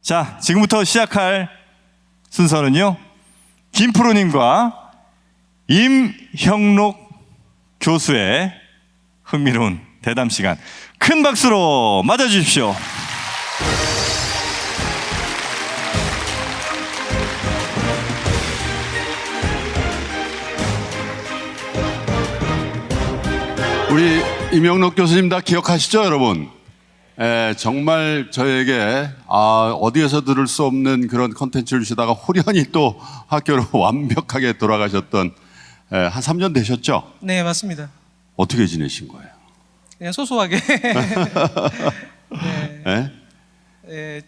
자, 지금부터 시작할 순서는요, 김프로님과 임형록 교수의 흥미로운 대담 시간, 큰 박수로 맞아주십시오. 우리 임형록 교수님 다 기억하시죠, 여러분? 정말 저에게 어디에서 들을 수 없는 그런 컨텐츠를 주시다가 호련히 또 학교로 완벽하게 돌아가셨던 한 3년 되셨죠? 네, 맞습니다. 어떻게 지내신 거예요? 그냥 소소하게 네?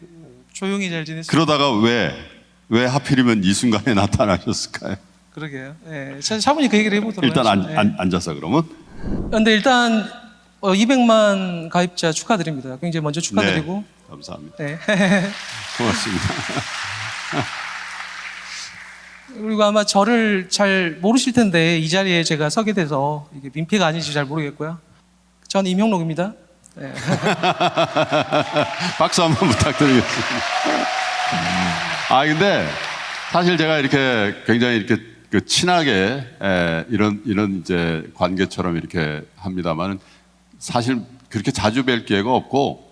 조용히 잘 지냈습니다. 그러다가 왜 하필이면 이 순간에 나타나셨을까요? 그러게요. 차분히 그 얘기를 해보도록 일단 하죠. 앉아서 그러면. 근데 일단 200만 가입자 축하드립니다. 굉장히 먼저 축하드리고. 네, 감사합니다. 네. 고맙습니다. 그리고 아마 저를 잘 모르실 텐데 이 자리에 제가 서게 돼서 이게 민폐가 아닌지 잘 모르겠고요. 전 임형록입니다. 네. 박수 한번 부탁드리겠습니다. 근데 사실 제가 이렇게 굉장히 이렇게 친하게 이런 이제 관계처럼 이렇게 합니다만은 사실 그렇게 자주 뵐 기회가 없고,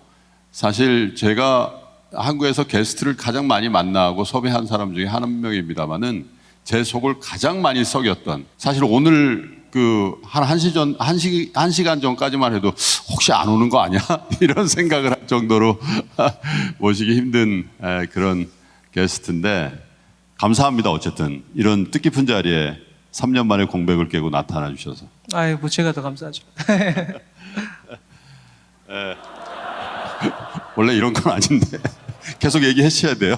사실 제가 한국에서 게스트를 가장 많이 만나고 섭외한 사람 중에 한 명입니다만은 제 속을 가장 많이 썩였던, 사실 오늘 한 시간 전까지만 해도 혹시 안 오는 거 아니야? 이런 생각을 할 정도로 모시기 힘든 그런 게스트인데, 감사합니다. 어쨌든 이런 뜻깊은 자리에 3년 만에 공백을 깨고 나타나 주셔서. 뭐 제가 더 감사하죠. 원래 이런 건 아닌데 계속 얘기해 주셔야 돼요.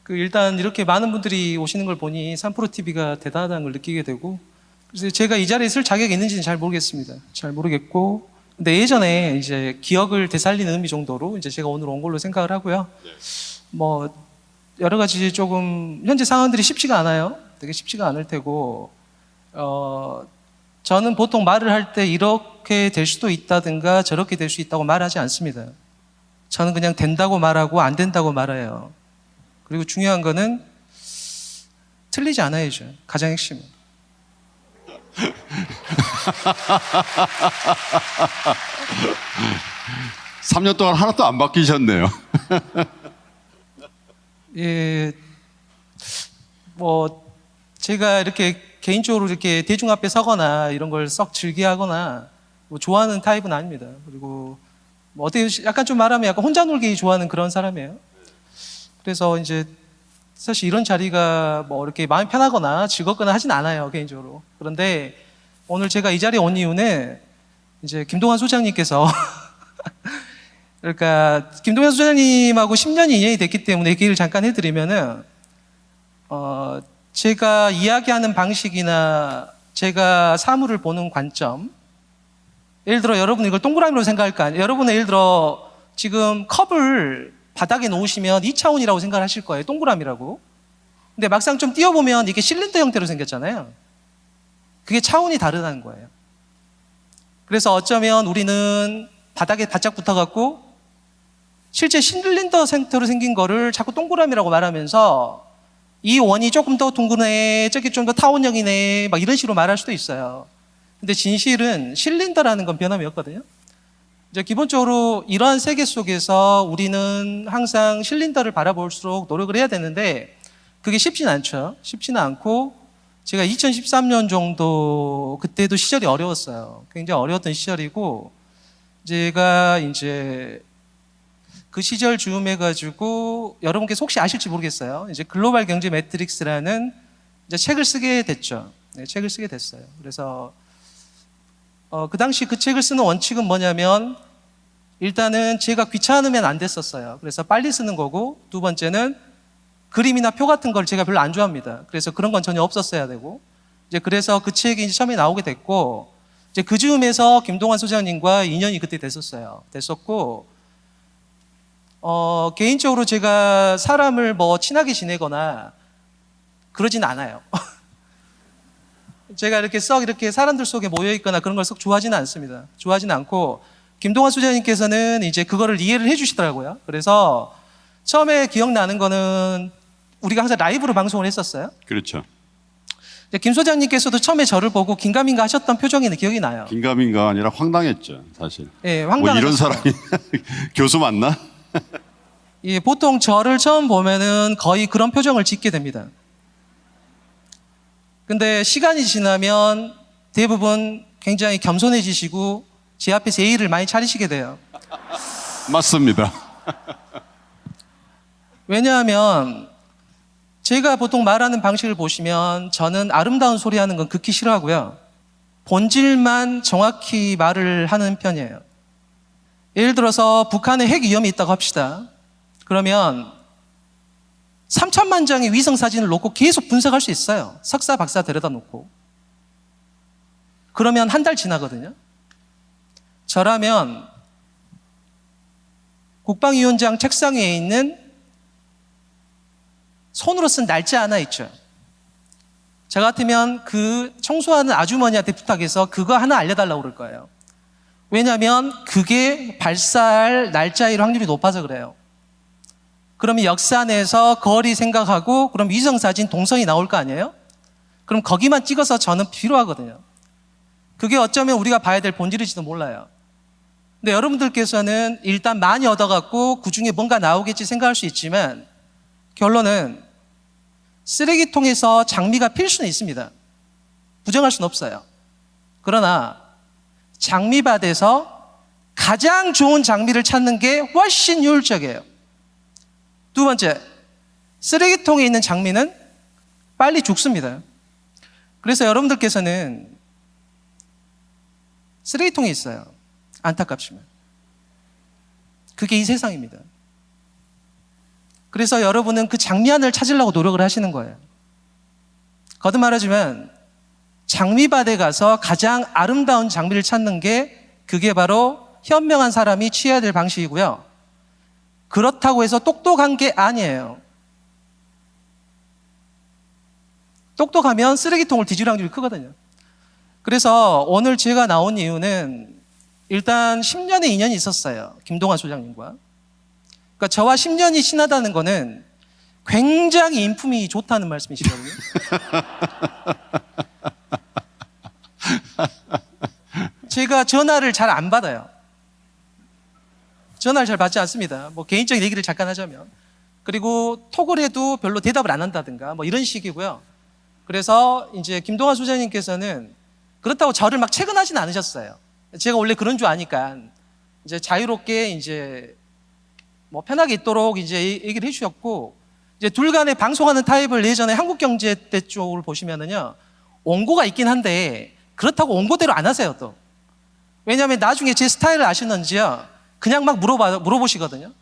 일단 이렇게 많은 분들이 오시는 걸 보니 3프로TV가 대단하다는 걸 느끼게 되고, 그래서 제가 이 자리에 있을 자격이 있는지는 잘 모르겠습니다. 잘 모르겠고, 근데 예전에 이제 기억을 되살리는 의미 정도로 이제 제가 오늘 온 걸로 생각을 하고요. 여러 가지 조금 현재 상황들이 쉽지가 않아요. 되게 쉽지가 않을 테고, 저는 보통 말을 할 때 이렇게 될 수도 있다든가 저렇게 될 수 있다고 말하지 않습니다. 저는 그냥 된다고 말하고 안 된다고 말해요. 그리고 중요한 거는 틀리지 않아야죠. 가장 핵심은. 삼 년 동안 하나도 안 바뀌셨네요. 제가 이렇게 개인적으로 이렇게 대중 앞에 서거나 이런 걸 썩 즐겨하거나 좋아하는 타입은 아닙니다. 그리고 어떻게 약간 좀 말하면 약간 혼자 놀기 좋아하는 그런 사람이에요. 그래서 이제 사실 이런 자리가 이렇게 마음이 편하거나 즐겁거나 하진 않아요, 개인적으로. 그런데 오늘 제가 이 자리에 온 이유는 이제 김동완 소장님께서 그러니까 김동완 소장님하고 10년이 인연이 됐기 때문에 얘기를 잠깐 해드리면은 제가 이야기하는 방식이나 제가 사물을 보는 관점, 예를 들어 여러분 이걸 동그라미로 생각할 거 아니에요. 여러분은 예를 들어 지금 컵을 바닥에 놓으시면 2차원이라고 생각을 하실 거예요. 동그라미라고. 근데 막상 좀 띄워보면 이게 실린더 형태로 생겼잖아요. 그게 차원이 다르다는 거예요. 그래서 어쩌면 우리는 바닥에 바짝 붙어갖고 실제 실린더 형태로 생긴 거를 자꾸 동그라미라고 말하면서 이 원이 조금 더 둥그네, 저기 좀 더 타원형이네, 막 이런 식으로 말할 수도 있어요. 근데 진실은 실린더라는 건 변함이 없거든요. 이제 기본적으로 이러한 세계 속에서 우리는 항상 실린더를 바라볼수록 노력을 해야 되는데 그게 쉽지는 않죠. 쉽지는 않고 제가 2013년 정도 그때도 시절이 어려웠어요. 굉장히 어려웠던 시절이고 제가 이제 그 시절 즈음해가지고 여러분께서 혹시 아실지 모르겠어요. 이제 글로벌 경제 매트릭스라는 이제 책을 쓰게 됐죠. 네, 책을 쓰게 됐어요. 그래서 그 당시 그 책을 쓰는 원칙은 뭐냐면 일단은 제가 귀찮으면 안 됐었어요. 그래서 빨리 쓰는 거고, 두 번째는 그림이나 표 같은 걸 제가 별로 안 좋아합니다. 그래서 그런 건 전혀 없었어야 되고, 이제 그래서 그 책이 이제 처음에 나오게 됐고, 이제 그 즈음에서 김동완 소장님과 인연이 그때 됐었고, 개인적으로 제가 사람을 친하게 지내거나 그러진 않아요. 제가 이렇게 썩 이렇게 사람들 속에 모여 있거나 그런 걸 썩 좋아하지는 않습니다. 좋아하지는 않고, 김동완 소장님께서는 이제 그거를 이해를 해주시더라고요. 그래서 처음에 기억나는 거는 우리가 항상 라이브로 방송을 했었어요. 그렇죠. 이제 김 소장님께서도 처음에 저를 보고 긴가민가 하셨던 표정이 기억이 나요. 긴가민가 아니라 황당했죠, 사실. 예, 뭐 황당하셨어요. 이런 사람이 교수 맞나? 예, 보통 저를 처음 보면은 거의 그런 표정을 짓게 됩니다. 근데 시간이 지나면 대부분 굉장히 겸손해지시고 제 앞에서 예의를 많이 차리시게 돼요. 맞습니다. 왜냐하면 제가 보통 말하는 방식을 보시면 저는 아름다운 소리 하는 건 극히 싫어하고요. 본질만 정확히 말을 하는 편이에요. 예를 들어서 북한에 핵 위험이 있다고 합시다. 그러면 3천만 장의 위성 사진을 놓고 계속 분석할 수 있어요. 석사, 박사 데려다 놓고. 그러면 한 달 지나거든요. 저라면 국방위원장 책상 위에 있는 손으로 쓴 날짜 하나 있죠. 저 같으면 그 청소하는 아주머니한테 부탁해서 그거 하나 알려달라고 그럴 거예요. 왜냐하면 그게 발사할 날짜일 확률이 높아서 그래요. 그러면 역산해서 거리 생각하고 그럼 위성사진 동선이 나올 거 아니에요? 그럼 거기만 찍어서 저는 필요하거든요. 그게 어쩌면 우리가 봐야 될 본질일지도 몰라요. 근데 여러분들께서는 일단 많이 얻어갖고 그중에 뭔가 나오겠지 생각할 수 있지만 결론은 쓰레기통에서 장미가 필 수는 있습니다. 부정할 수는 없어요. 그러나 장미밭에서 가장 좋은 장미를 찾는 게 훨씬 효율적이에요. 두 번째, 쓰레기통에 있는 장미는 빨리 죽습니다. 그래서 여러분들께서는 쓰레기통에 있어요. 안타깝지만. 그게 이 세상입니다. 그래서 여러분은 그 장미 하나를 찾으려고 노력을 하시는 거예요. 거듭 말하지만 장미밭에 가서 가장 아름다운 장미를 찾는 게 그게 바로 현명한 사람이 취해야 될 방식이고요. 그렇다고 해서 똑똑한 게 아니에요. 똑똑하면 쓰레기통을 뒤질 확률이 크거든요. 그래서 오늘 제가 나온 이유는 일단 10년의 인연이 있었어요. 김동완 소장님과. 그러니까 저와 10년이 친하다는 거는 굉장히 인품이 좋다는 말씀이시거든요. 제가 전화를 잘 안 받아요. 전화를 잘 받지 않습니다. 뭐 개인적인 얘기를 잠깐 하자면. 그리고 톡을 해도 별로 대답을 안 한다든가 뭐 이런 식이고요. 그래서 이제 김동완 소장님께서는 그렇다고 저를 막 채근하진 않으셨어요. 제가 원래 그런 줄 아니까 이제 자유롭게 이제 뭐 편하게 있도록 이제 얘기를 해주셨고, 이제 둘 간에 방송하는 타입을 예전에 한국경제 때 쪽을 보시면은요, 원고가 있긴 한데 그렇다고 원고대로 안 하세요 또. 왜냐하면 나중에 제 스타일을 아시는지요, 그냥 막 물어보시거든요.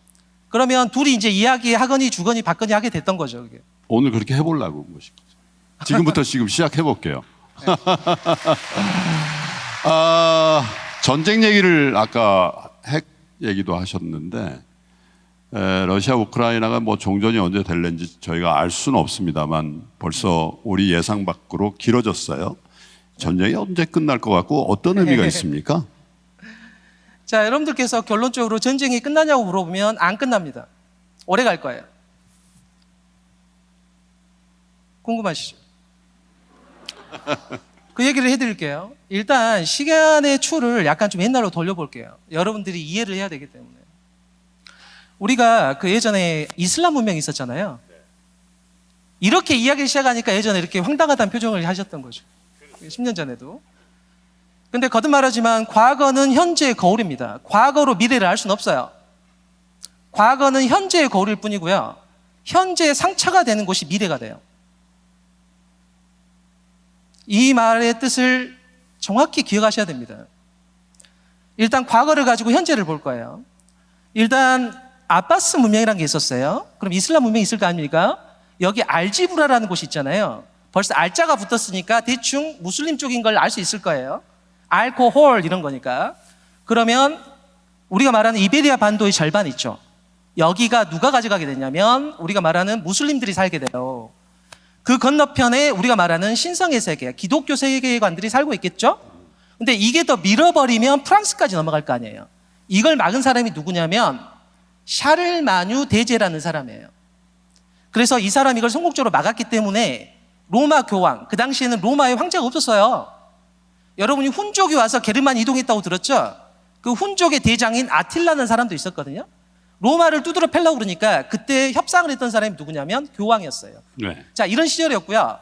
그러면 둘이 이제 이야기하거니 주거니 받거니 하게 됐던 거죠. 그게. 오늘 그렇게 해보려고 모신 거죠. 지금부터 지금 시작해볼게요. 전쟁 얘기를 아까 핵 얘기도 하셨는데, 러시아 우크라이나가 뭐 종전이 언제 될는지 저희가 알 수는 없습니다만 벌써 우리 예상 밖으로 길어졌어요. 전쟁이 언제 끝날 것 같고 어떤 의미가 있습니까? 자, 여러분들께서 결론적으로 전쟁이 끝나냐고 물어보면 안 끝납니다. 오래 갈 거예요. 궁금하시죠? 그 얘기를 해드릴게요. 일단 시간의 추를 약간 좀 옛날로 돌려볼게요. 여러분들이 이해를 해야 되기 때문에. 우리가 그 예전에 이슬람 문명이 있었잖아요. 이렇게 이야기를 시작하니까 예전에 이렇게 황당하다는 표정을 하셨던 거죠. 10년 전에도. 근데 거듭 말하지만 과거는 현재의 거울입니다. 과거로 미래를 알 수는 없어요. 과거는 현재의 거울일 뿐이고요. 현재의 상처가 되는 곳이 미래가 돼요. 이 말의 뜻을 정확히 기억하셔야 됩니다. 일단 과거를 가지고 현재를 볼 거예요. 일단 아바스 문명이라는 게 있었어요. 그럼 이슬람 문명이 있을 거 아닙니까? 여기 알지부라라는 곳이 있잖아요. 벌써 알자가 붙었으니까 대충 무슬림 쪽인 걸 알 수 있을 거예요. 알코홀 이런 거니까. 그러면 우리가 말하는 이베리아 반도의 절반 있죠. 여기가 누가 가져가게 되냐면 우리가 말하는 무슬림들이 살게 돼요. 그 건너편에 우리가 말하는 신성의 세계, 기독교 세계관들이 살고 있겠죠. 근데 이게 더 밀어버리면 프랑스까지 넘어갈 거 아니에요. 이걸 막은 사람이 누구냐면 샤를마뉴 대제라는 사람이에요. 그래서 이 사람이 이걸 성공적으로 막았기 때문에 로마 교황, 그 당시에는 로마에 황제가 없었어요. 여러분이 훈족이 와서 게르만 이동했다고 들었죠? 그 훈족의 대장인 아틸라는 사람도 있었거든요. 로마를 두드러 패려고 그러니까 그때 협상을 했던 사람이 누구냐면 교황이었어요. 네. 자, 이런 시절이었고요.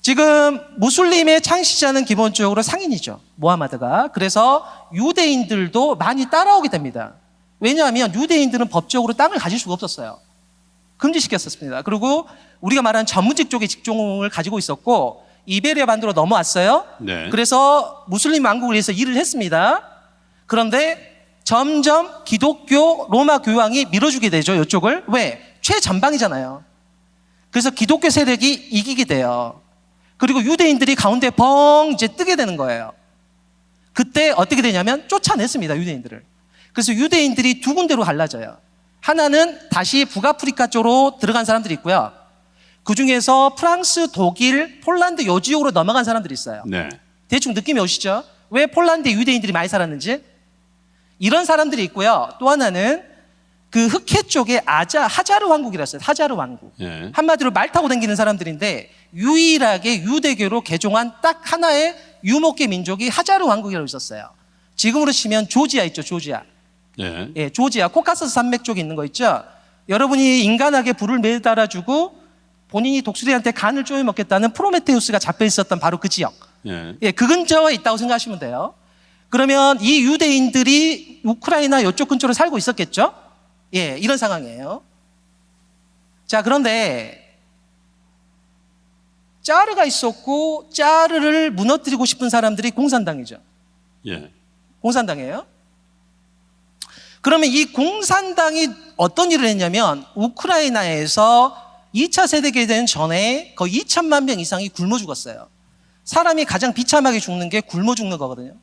지금 무슬림의 창시자는 기본적으로 상인이죠. 모하마드가. 그래서 유대인들도 많이 따라오게 됩니다. 왜냐하면 유대인들은 법적으로 땅을 가질 수가 없었어요. 금지시켰었습니다. 그리고 우리가 말하는 전문직 쪽의 직종을 가지고 있었고 이베리아 반도로 넘어왔어요. 네. 그래서 무슬림 왕국을 위해서 일을 했습니다. 그런데 점점 기독교 로마 교황이 밀어주게 되죠. 이쪽을. 왜? 최전방이잖아요. 그래서 기독교 세력이 이기게 돼요. 그리고 유대인들이 가운데 벙 이제 뜨게 되는 거예요. 그때 어떻게 되냐면 쫓아냈습니다. 유대인들을. 그래서 유대인들이 두 군데로 갈라져요. 하나는 다시 북아프리카 쪽으로 들어간 사람들이 있고요. 그 중에서 프랑스, 독일, 폴란드 요 지역으로 넘어간 사람들이 있어요. 네. 대충 느낌이 오시죠? 왜 폴란드에 유대인들이 많이 살았는지? 이런 사람들이 있고요. 또 하나는 그 흑해 쪽에 하자르 왕국이라 했어요. 하자르 왕국. 예. 한마디로 말 타고 다니는 사람들인데 유일하게 유대교로 개종한 딱 하나의 유목계 민족이 하자르 왕국이라고 있었어요. 지금으로 치면 조지아 있죠. 조지아. 예. 예, 조지아 코카서스 산맥 쪽에 있는 거 있죠. 여러분이 인간에게 불을 매달아주고 본인이 독수리한테 간을 쪼여 먹겠다는 프로메테우스가 잡혀 있었던 바로 그 지역. 예. 예, 그 근처에 있다고 생각하시면 돼요. 그러면 이 유대인들이 우크라이나 이쪽 근처로 살고 있었겠죠? 예, 이런 상황이에요. 자, 그런데 짜르가 있었고 짜르를 무너뜨리고 싶은 사람들이 공산당이죠. 예. 공산당이에요. 그러면 이 공산당이 어떤 일을 했냐면 우크라이나에서 2차 세계대전 전에 거의 2천만 명 이상이 굶어 죽었어요. 사람이 가장 비참하게 죽는 게 굶어 죽는 거거든요.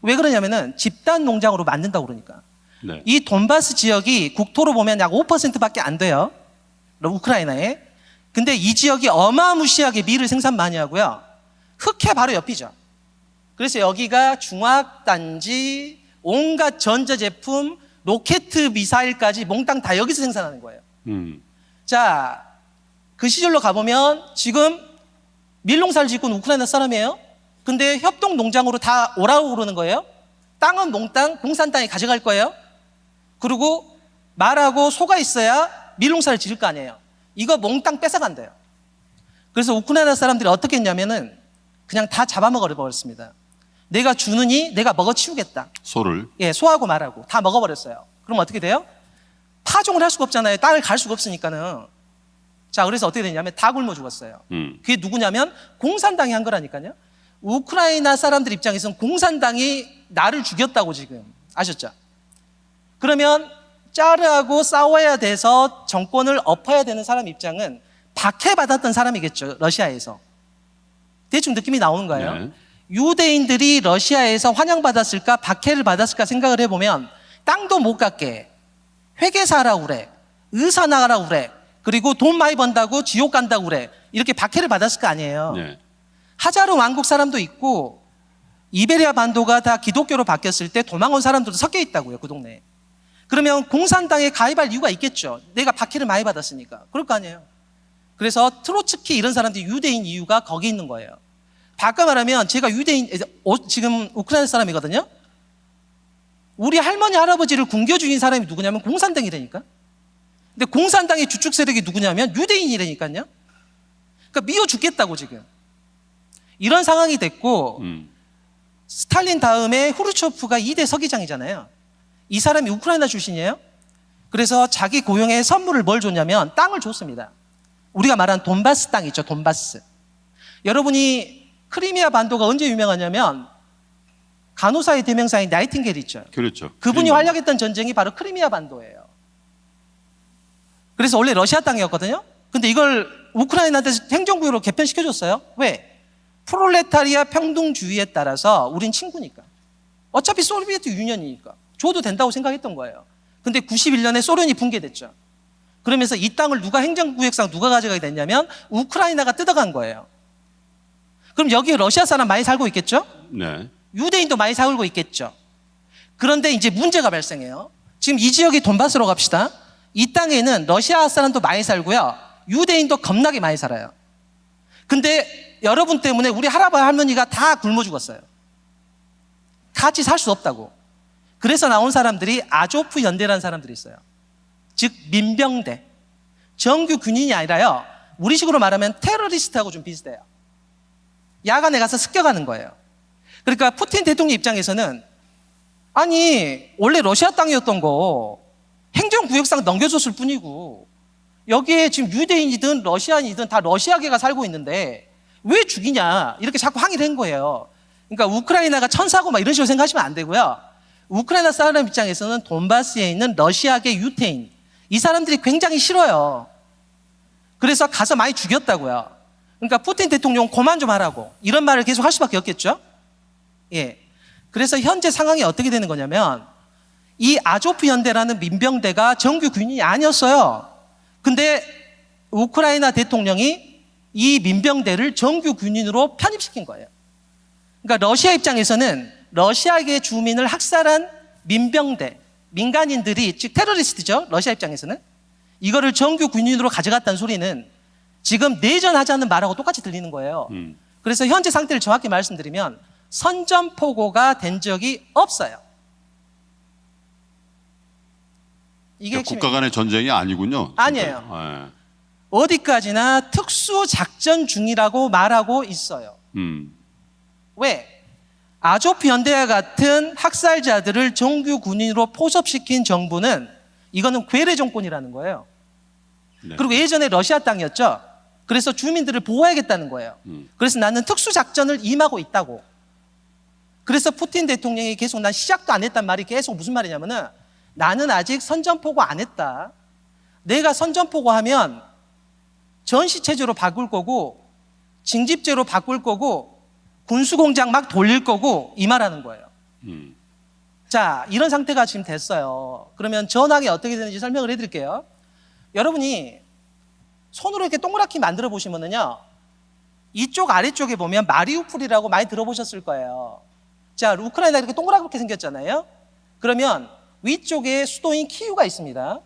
왜 그러냐면은 집단 농장으로 만든다고 그러니까. 네. 이 돈바스 지역이 국토로 보면 약 5%밖에 안 돼요. 우크라이나에. 근데 이 지역이 어마무시하게 밀을 생산 많이 하고요. 흑해 바로 옆이죠. 그래서 여기가 중화단지, 온갖 전자제품, 로켓 미사일까지 몽땅 다 여기서 생산하는 거예요. 자, 그 시절로 가보면 지금 밀농사를 짓고 있는 우크라이나 사람이에요. 근데 협동농장으로 다 오라고 그러는 거예요. 땅은 몽땅 공산당이 가져갈 거예요. 그리고 말하고 소가 있어야 밀농사를 지을 거 아니에요. 이거 몽땅 뺏어간대요. 그래서 우크라이나 사람들이 어떻게 했냐면은 그냥 다 잡아먹어 버렸습니다. 내가 주느니 내가 먹어치우겠다. 소를. 예, 소하고 말하고 다 먹어버렸어요. 그럼 어떻게 돼요? 파종을 할 수가 없잖아요. 땅을 갈 수가 없으니까는. 자, 그래서 어떻게 되냐면 다 굶어 죽었어요. 그게 누구냐면 공산당이 한 거라니까요. 우크라이나 사람들 입장에서는 공산당이 나를 죽였다고 지금 아셨죠? 그러면 짜르하고 싸워야 돼서 정권을 엎어야 되는 사람 입장은 박해받았던 사람이겠죠. 러시아에서. 대충 느낌이 나오는 거예요. 네. 유대인들이 러시아에서 환영받았을까 박해를 받았을까 생각을 해보면 땅도 못 갖게 회계사라고 그래, 의사 나가라고 그래, 그리고 돈 많이 번다고 지옥 간다고 그래, 이렇게 박해를 받았을 거 아니에요. 네. 하자르 왕국 사람도 있고 이베리아 반도가 다 기독교로 바뀌었을 때 도망 온 사람들도 섞여 있다고요. 그 동네에. 그러면 공산당에 가입할 이유가 있겠죠. 내가 박해를 많이 받았으니까. 그럴 거 아니에요. 그래서 트로츠키 이런 사람들이 유대인 이유가 거기 있는 거예요. 바꿔 말하면 제가 유대인, 지금 우크라이나 사람이거든요. 우리 할머니 할아버지를 굶겨 죽인 사람이 누구냐면 공산당이라니까. 근데 공산당의 주축 세력이 누구냐면 유대인이라니까요. 그러니까 미워 죽겠다고 지금. 이런 상황이 됐고 스탈린 다음에 후르초프가 2대 서기장이잖아요. 이 사람이 우크라이나 출신이에요. 그래서 자기 고용에 선물을 뭘 줬냐면 땅을 줬습니다. 우리가 말하는 돈바스 땅 있죠. 돈바스. 여러분이 크리미아 반도가 언제 유명하냐면 간호사의 대명사인 나이팅게일 있죠. 그렇죠. 그분이 활약했던 전쟁이 바로 크리미아 반도예요. 그래서 원래 러시아 땅이었거든요. 근데 이걸 우크라이나한테 행정구역으로 개편시켜줬어요. 왜? 프롤레타리아 평등주의에 따라서 우린 친구니까. 어차피 소비에트 유니언이니까. 줘도 된다고 생각했던 거예요. 근데 91년에 소련이 붕괴됐죠. 그러면서 이 땅을 행정구역상 누가 가져가게 됐냐면 우크라이나가 뜯어간 거예요. 그럼 여기에 러시아 사람 많이 살고 있겠죠? 네. 유대인도 많이 살고 있겠죠. 그런데 이제 문제가 발생해요. 지금 이 지역이 돈바스로 갑시다. 이 땅에는 러시아 사람도 많이 살고요. 유대인도 겁나게 많이 살아요. 근데 여러분 때문에 우리 할아버지 할머니가 다 굶어 죽었어요. 같이 살 수 없다고. 그래서 나온 사람들이 아조프 연대라는 사람들이 있어요. 즉 민병대. 정규 군인이 아니라요. 우리식으로 말하면 테러리스트하고 좀 비슷해요. 야간에 가서 습격하는 거예요. 그러니까 푸틴 대통령 입장에서는 아니 원래 러시아 땅이었던 거 행정구역상 넘겨줬을 뿐이고 여기에 지금 유대인이든 러시아인이든 다 러시아계가 살고 있는데 왜 죽이냐 이렇게 자꾸 항의를 한 거예요. 그러니까 우크라이나가 천사고 막 이런 식으로 생각하시면 안 되고요. 우크라이나 사람 입장에서는 돈바스에 있는 러시아계 유태인 이 사람들이 굉장히 싫어요. 그래서 가서 많이 죽였다고요. 그러니까 푸틴 대통령 그만 좀 하라고 이런 말을 계속 할 수밖에 없겠죠. 예. 그래서 현재 상황이 어떻게 되는 거냐면 이 아조프 연대라는 민병대가 정규 군인이 아니었어요. 근데 우크라이나 대통령이 이 민병대를 정규 군인으로 편입시킨 거예요. 그러니까 러시아 입장에서는 러시아계 주민을 학살한 민병대, 민간인들이 즉 테러리스트죠. 러시아 입장에서는 이거를 정규 군인으로 가져갔다는 소리는 지금 내전하자는 말하고 똑같이 들리는 거예요. 그래서 현재 상태를 정확히 말씀드리면 선전포고가 된 적이 없어요. 이게 그러니까 국가 간의 전쟁이 아니군요. 아니에요. 네. 어디까지나 특수작전 중이라고 말하고 있어요. 왜? 아조프 연대와 같은 학살자들을 정규 군인으로 포섭시킨 정부는 이거는 괴뢰 정권이라는 거예요. 네. 그리고 예전에 러시아 땅이었죠. 그래서 주민들을 보호해야겠다는 거예요. 그래서 나는 특수작전을 임하고 있다고. 그래서 푸틴 대통령이 계속 난 시작도 안 했단 말이 계속 무슨 말이냐면은 나는 아직 선전포고 안 했다. 내가 선전포고 하면 전시체제로 바꿀 거고 징집제로 바꿀 거고 군수공장 막 돌릴 거고 이 말하는 거예요. 자, 이런 상태가 지금 됐어요. 그러면 전황이 어떻게 되는지 설명을 해드릴게요. 여러분이 손으로 이렇게 동그랗게 만들어 보시면은요, 이쪽 아래쪽에 보면 마리우폴이라고 많이 들어보셨을 거예요. 자, 우크라이나 이렇게 동그랗게 생겼잖아요. 그러면 위쪽에 수도인 키우가 있습니다.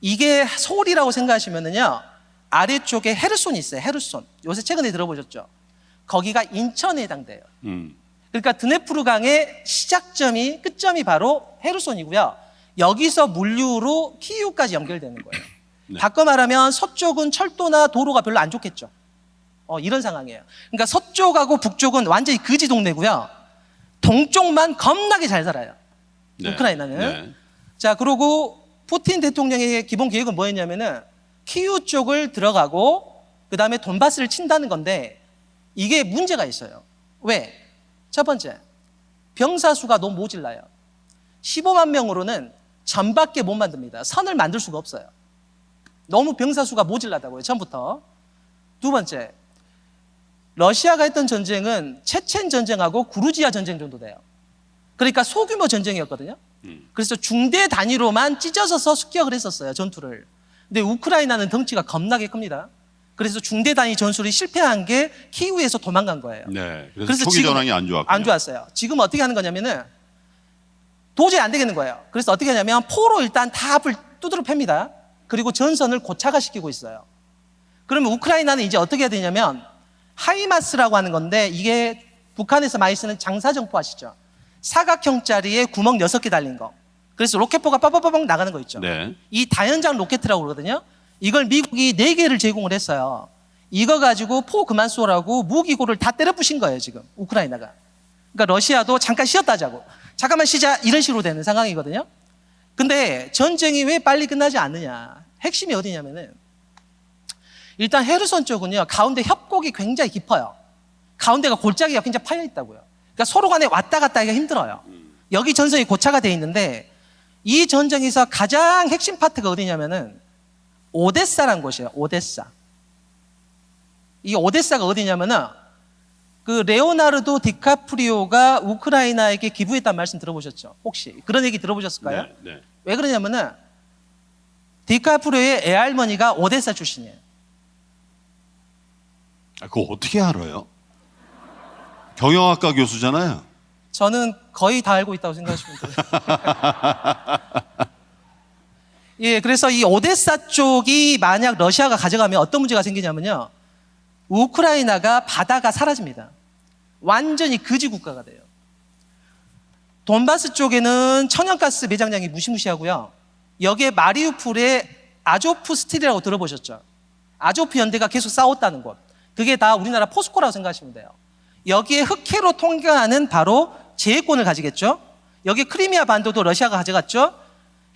이게 서울이라고 생각하시면은요, 아래쪽에 헤르손이 있어요. 헤르손. 요새 최근에 들어보셨죠? 거기가 인천에 해당돼요. 그러니까 드네프르강의 시작점이 끝점이 바로 헤르손이고요. 여기서 물류로 키이우까지 연결되는 거예요. 네. 바꿔 말하면 서쪽은 철도나 도로가 별로 안 좋겠죠. 이런 상황이에요. 그러니까 서쪽하고 북쪽은 완전히 거지 동네고요. 동쪽만 겁나게 잘 살아요. 네. 우크라이나는. 네. 자, 그리고 푸틴 대통령의 기본 계획은 뭐였냐면은 키이우 쪽을 들어가고 그 다음에 돈바스를 친다는 건데 이게 문제가 있어요. 왜? 첫 번째, 병사 수가 너무 모질라요. 15만 명으로는 전밖에 못 만듭니다. 선을 만들 수가 없어요. 너무 병사 수가 모질라다고요, 처음부터. 두 번째, 러시아가 했던 전쟁은 체첸 전쟁하고 구루지아 전쟁 정도 돼요. 그러니까 소규모 전쟁이었거든요. 그래서 중대 단위로만 찢어져서 습격을 했었어요, 전투를. 근데 우크라이나는 덩치가 겁나게 큽니다. 그래서 중대 단위 전술이 실패한 게 키이우에서 도망간 거예요. 네. 그래서 초기 전황이 안 좋았고요. 안 좋았어요. 지금 어떻게 하는 거냐면은 도저히 안 되겠는 거예요. 그래서 어떻게 하냐면 포로 일단 다 앞을 두드러 팹니다. 그리고 전선을 고착화시키고 있어요. 그러면 우크라이나는 이제 어떻게 해야 되냐면 하이마스라고 하는 건데 이게 북한에서 많이 쓰는 장사정포 아시죠? 사각형짜리에 구멍 6개 달린 거. 그래서 로켓포가 빠바바박 나가는 거 있죠. 네. 이 다연장 로켓이라고 그러거든요. 이걸 미국이 4개를 제공을 했어요. 이거 가지고 포 그만 쏘라고 무기고를 다 때려 부신 거예요, 지금 우크라이나가. 그러니까 러시아도 잠깐 쉬었다 하자고. 잠깐만 쉬자 이런 식으로 되는 상황이거든요. 근데 전쟁이 왜 빨리 끝나지 않느냐. 핵심이 어디냐면은 일단 헤르손 쪽은요, 가운데 협곡이 굉장히 깊어요. 가운데가 골짜기가 굉장히 파여 있다고요. 그러니까 서로 간에 왔다 갔다 하기가 힘들어요. 여기 전선이 고차가 돼 있는데 이 전쟁에서 가장 핵심 파트가 어디냐면은 오데사라는 곳이에요. 오데사. 이 오데사가 어디냐면은 그 레오나르도 디카프리오가 우크라이나에게 기부했다는 말씀 들어보셨죠? 혹시 그런 얘기 들어보셨을까요? 네. 네. 왜 그러냐면은 디카프리오의 애할머니가 오데사 출신이에요. 그거 어떻게 알아요? 경영학과 교수잖아요. 저는 거의 다 알고 있다고 생각하시면 돼요. 예, 그래서 이 오데사 쪽이 만약 러시아가 가져가면 어떤 문제가 생기냐면요. 우크라이나가 바다가 사라집니다. 완전히 거지 국가가 돼요. 돈바스 쪽에는 천연가스 매장량이 무시무시하고요. 여기에 마리우폴의 아조프 스틸이라고 들어보셨죠? 아조프 연대가 계속 싸웠다는 곳. 그게 다 우리나라 포스코라고 생각하시면 돼요. 여기에 흑해로 통과하는 바로 제해권을 가지겠죠? 여기 크리미아 반도도 러시아가 가져갔죠?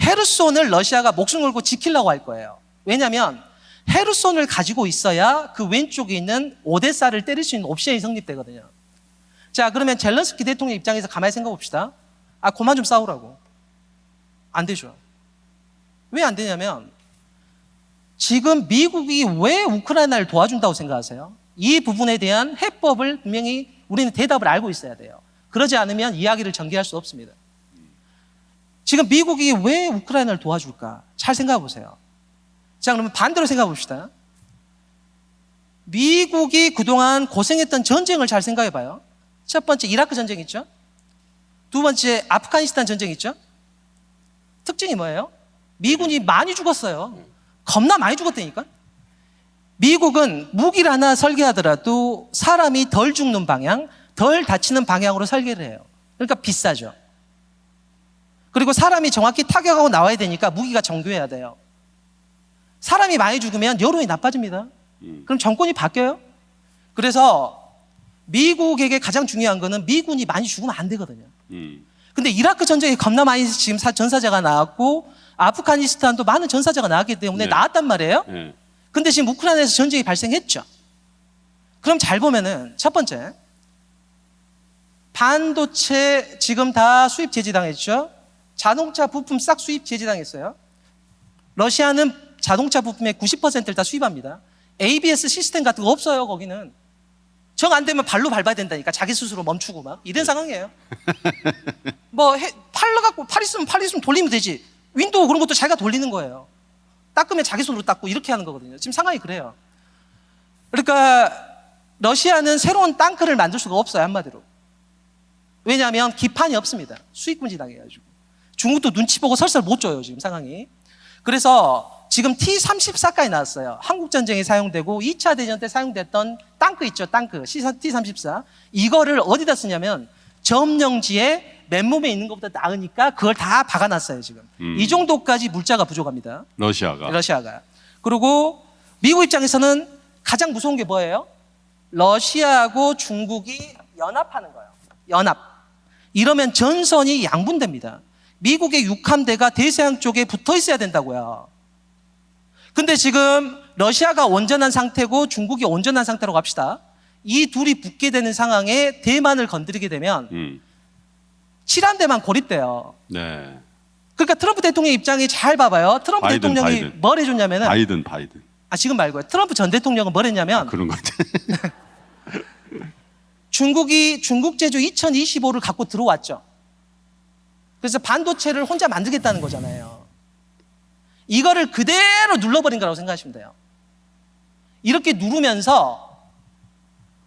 헤르손을 러시아가 목숨 걸고 지키려고 할 거예요. 왜냐하면 헤르손을 가지고 있어야 그 왼쪽에 있는 오데사를 때릴 수 있는 옵션이 성립되거든요. 자, 그러면 젤런스키 대통령 입장에서 가만히 생각해 봅시다. 아, 그만 좀 싸우라고. 안 되죠. 왜 안 되냐면 지금 미국이 왜 우크라이나를 도와준다고 생각하세요? 이 부분에 대한 해법을 분명히 우리는 대답을 알고 있어야 돼요. 그러지 않으면 이야기를 전개할 수 없습니다. 지금 미국이 왜 우크라이나를 도와줄까? 잘 생각해 보세요. 자, 그러면 반대로 생각해 봅시다. 미국이 그동안 고생했던 전쟁을 잘 생각해 봐요. 첫 번째 이라크 전쟁 있죠? 두 번째 아프가니스탄 전쟁 있죠? 특징이 뭐예요? 미군이 많이 죽었어요. 겁나 많이 죽었다니까? 미국은 무기를 하나 설계하더라도 사람이 덜 죽는 방향, 덜 다치는 방향으로 설계를 해요. 그러니까 비싸죠. 그리고 사람이 정확히 타격하고 나와야 되니까 무기가 정교해야 돼요. 사람이 많이 죽으면 여론이 나빠집니다. 그럼 정권이 바뀌어요. 그래서 미국에게 가장 중요한 거는 미군이 많이 죽으면 안 되거든요. 근데 이라크 전쟁에 겁나 많이 지금 전사자가 나왔고 아프가니스탄도 많은 전사자가 나왔기 때문에 네. 나왔단 말이에요. 네. 근데 지금 우크라이나에서 전쟁이 발생했죠. 그럼 잘 보면은 첫 번째 반도체 지금 다 수입 제지당했죠. 자동차 부품 싹 수입 제지당했어요. 러시아는 자동차 부품의 90%를 다 수입합니다. ABS 시스템 같은 거 없어요. 거기는 정 안 되면 발로 밟아야 된다니까. 자기 스스로 멈추고 막 이런 상황이에요. 뭐 팔 있으면 돌리면 되지. 윈도우 그런 것도 자기가 돌리는 거예요. 닦으면 자기 손으로 닦고 이렇게 하는 거거든요. 지금 상황이 그래요. 그러니까 러시아는 새로운 땅크를 만들 수가 없어요. 한마디로. 왜냐하면 기판이 없습니다. 수입금지 당해가지고. 중국도 눈치 보고 설설 못 줘요. 지금 상황이. 그래서 지금 T-34까지 나왔어요. 한국전쟁에 사용되고 2차 대전 때 사용됐던 땅크 있죠. 땅크 T-34. 이거를 어디다 쓰냐면 점령지에 맨몸에 있는 것보다 나으니까 그걸 다 박아놨어요. 지금. 이 정도까지 물자가 부족합니다. 러시아가. 그리고 미국 입장에서는 가장 무서운 게 뭐예요? 러시아하고 중국이 연합하는 거예요. 연합. 이러면 전선이 양분됩니다. 미국의 육함대가 대서양 쪽에 붙어 있어야 된다고요. 근데 지금 러시아가 온전한 상태고 중국이 온전한 상태라고 합시다. 이 둘이 붙게 되는 상황에 대만을 건드리게 되면 칠한대만 고립돼요. 네. 그러니까 트럼프 대통령 입장이 잘 봐봐요. 트럼프 대통령이 바이든. 뭘 해줬냐면은 바이든. 아 지금 말고요. 트럼프 전 대통령은 뭘 했냐면 그런 거 같아. 중국이 중국 제조 2025를 갖고 들어왔죠. 그래서 반도체를 혼자 만들겠다는 거잖아요. 이거를 그대로 눌러버린 거라고 생각하시면 돼요. 이렇게 누르면서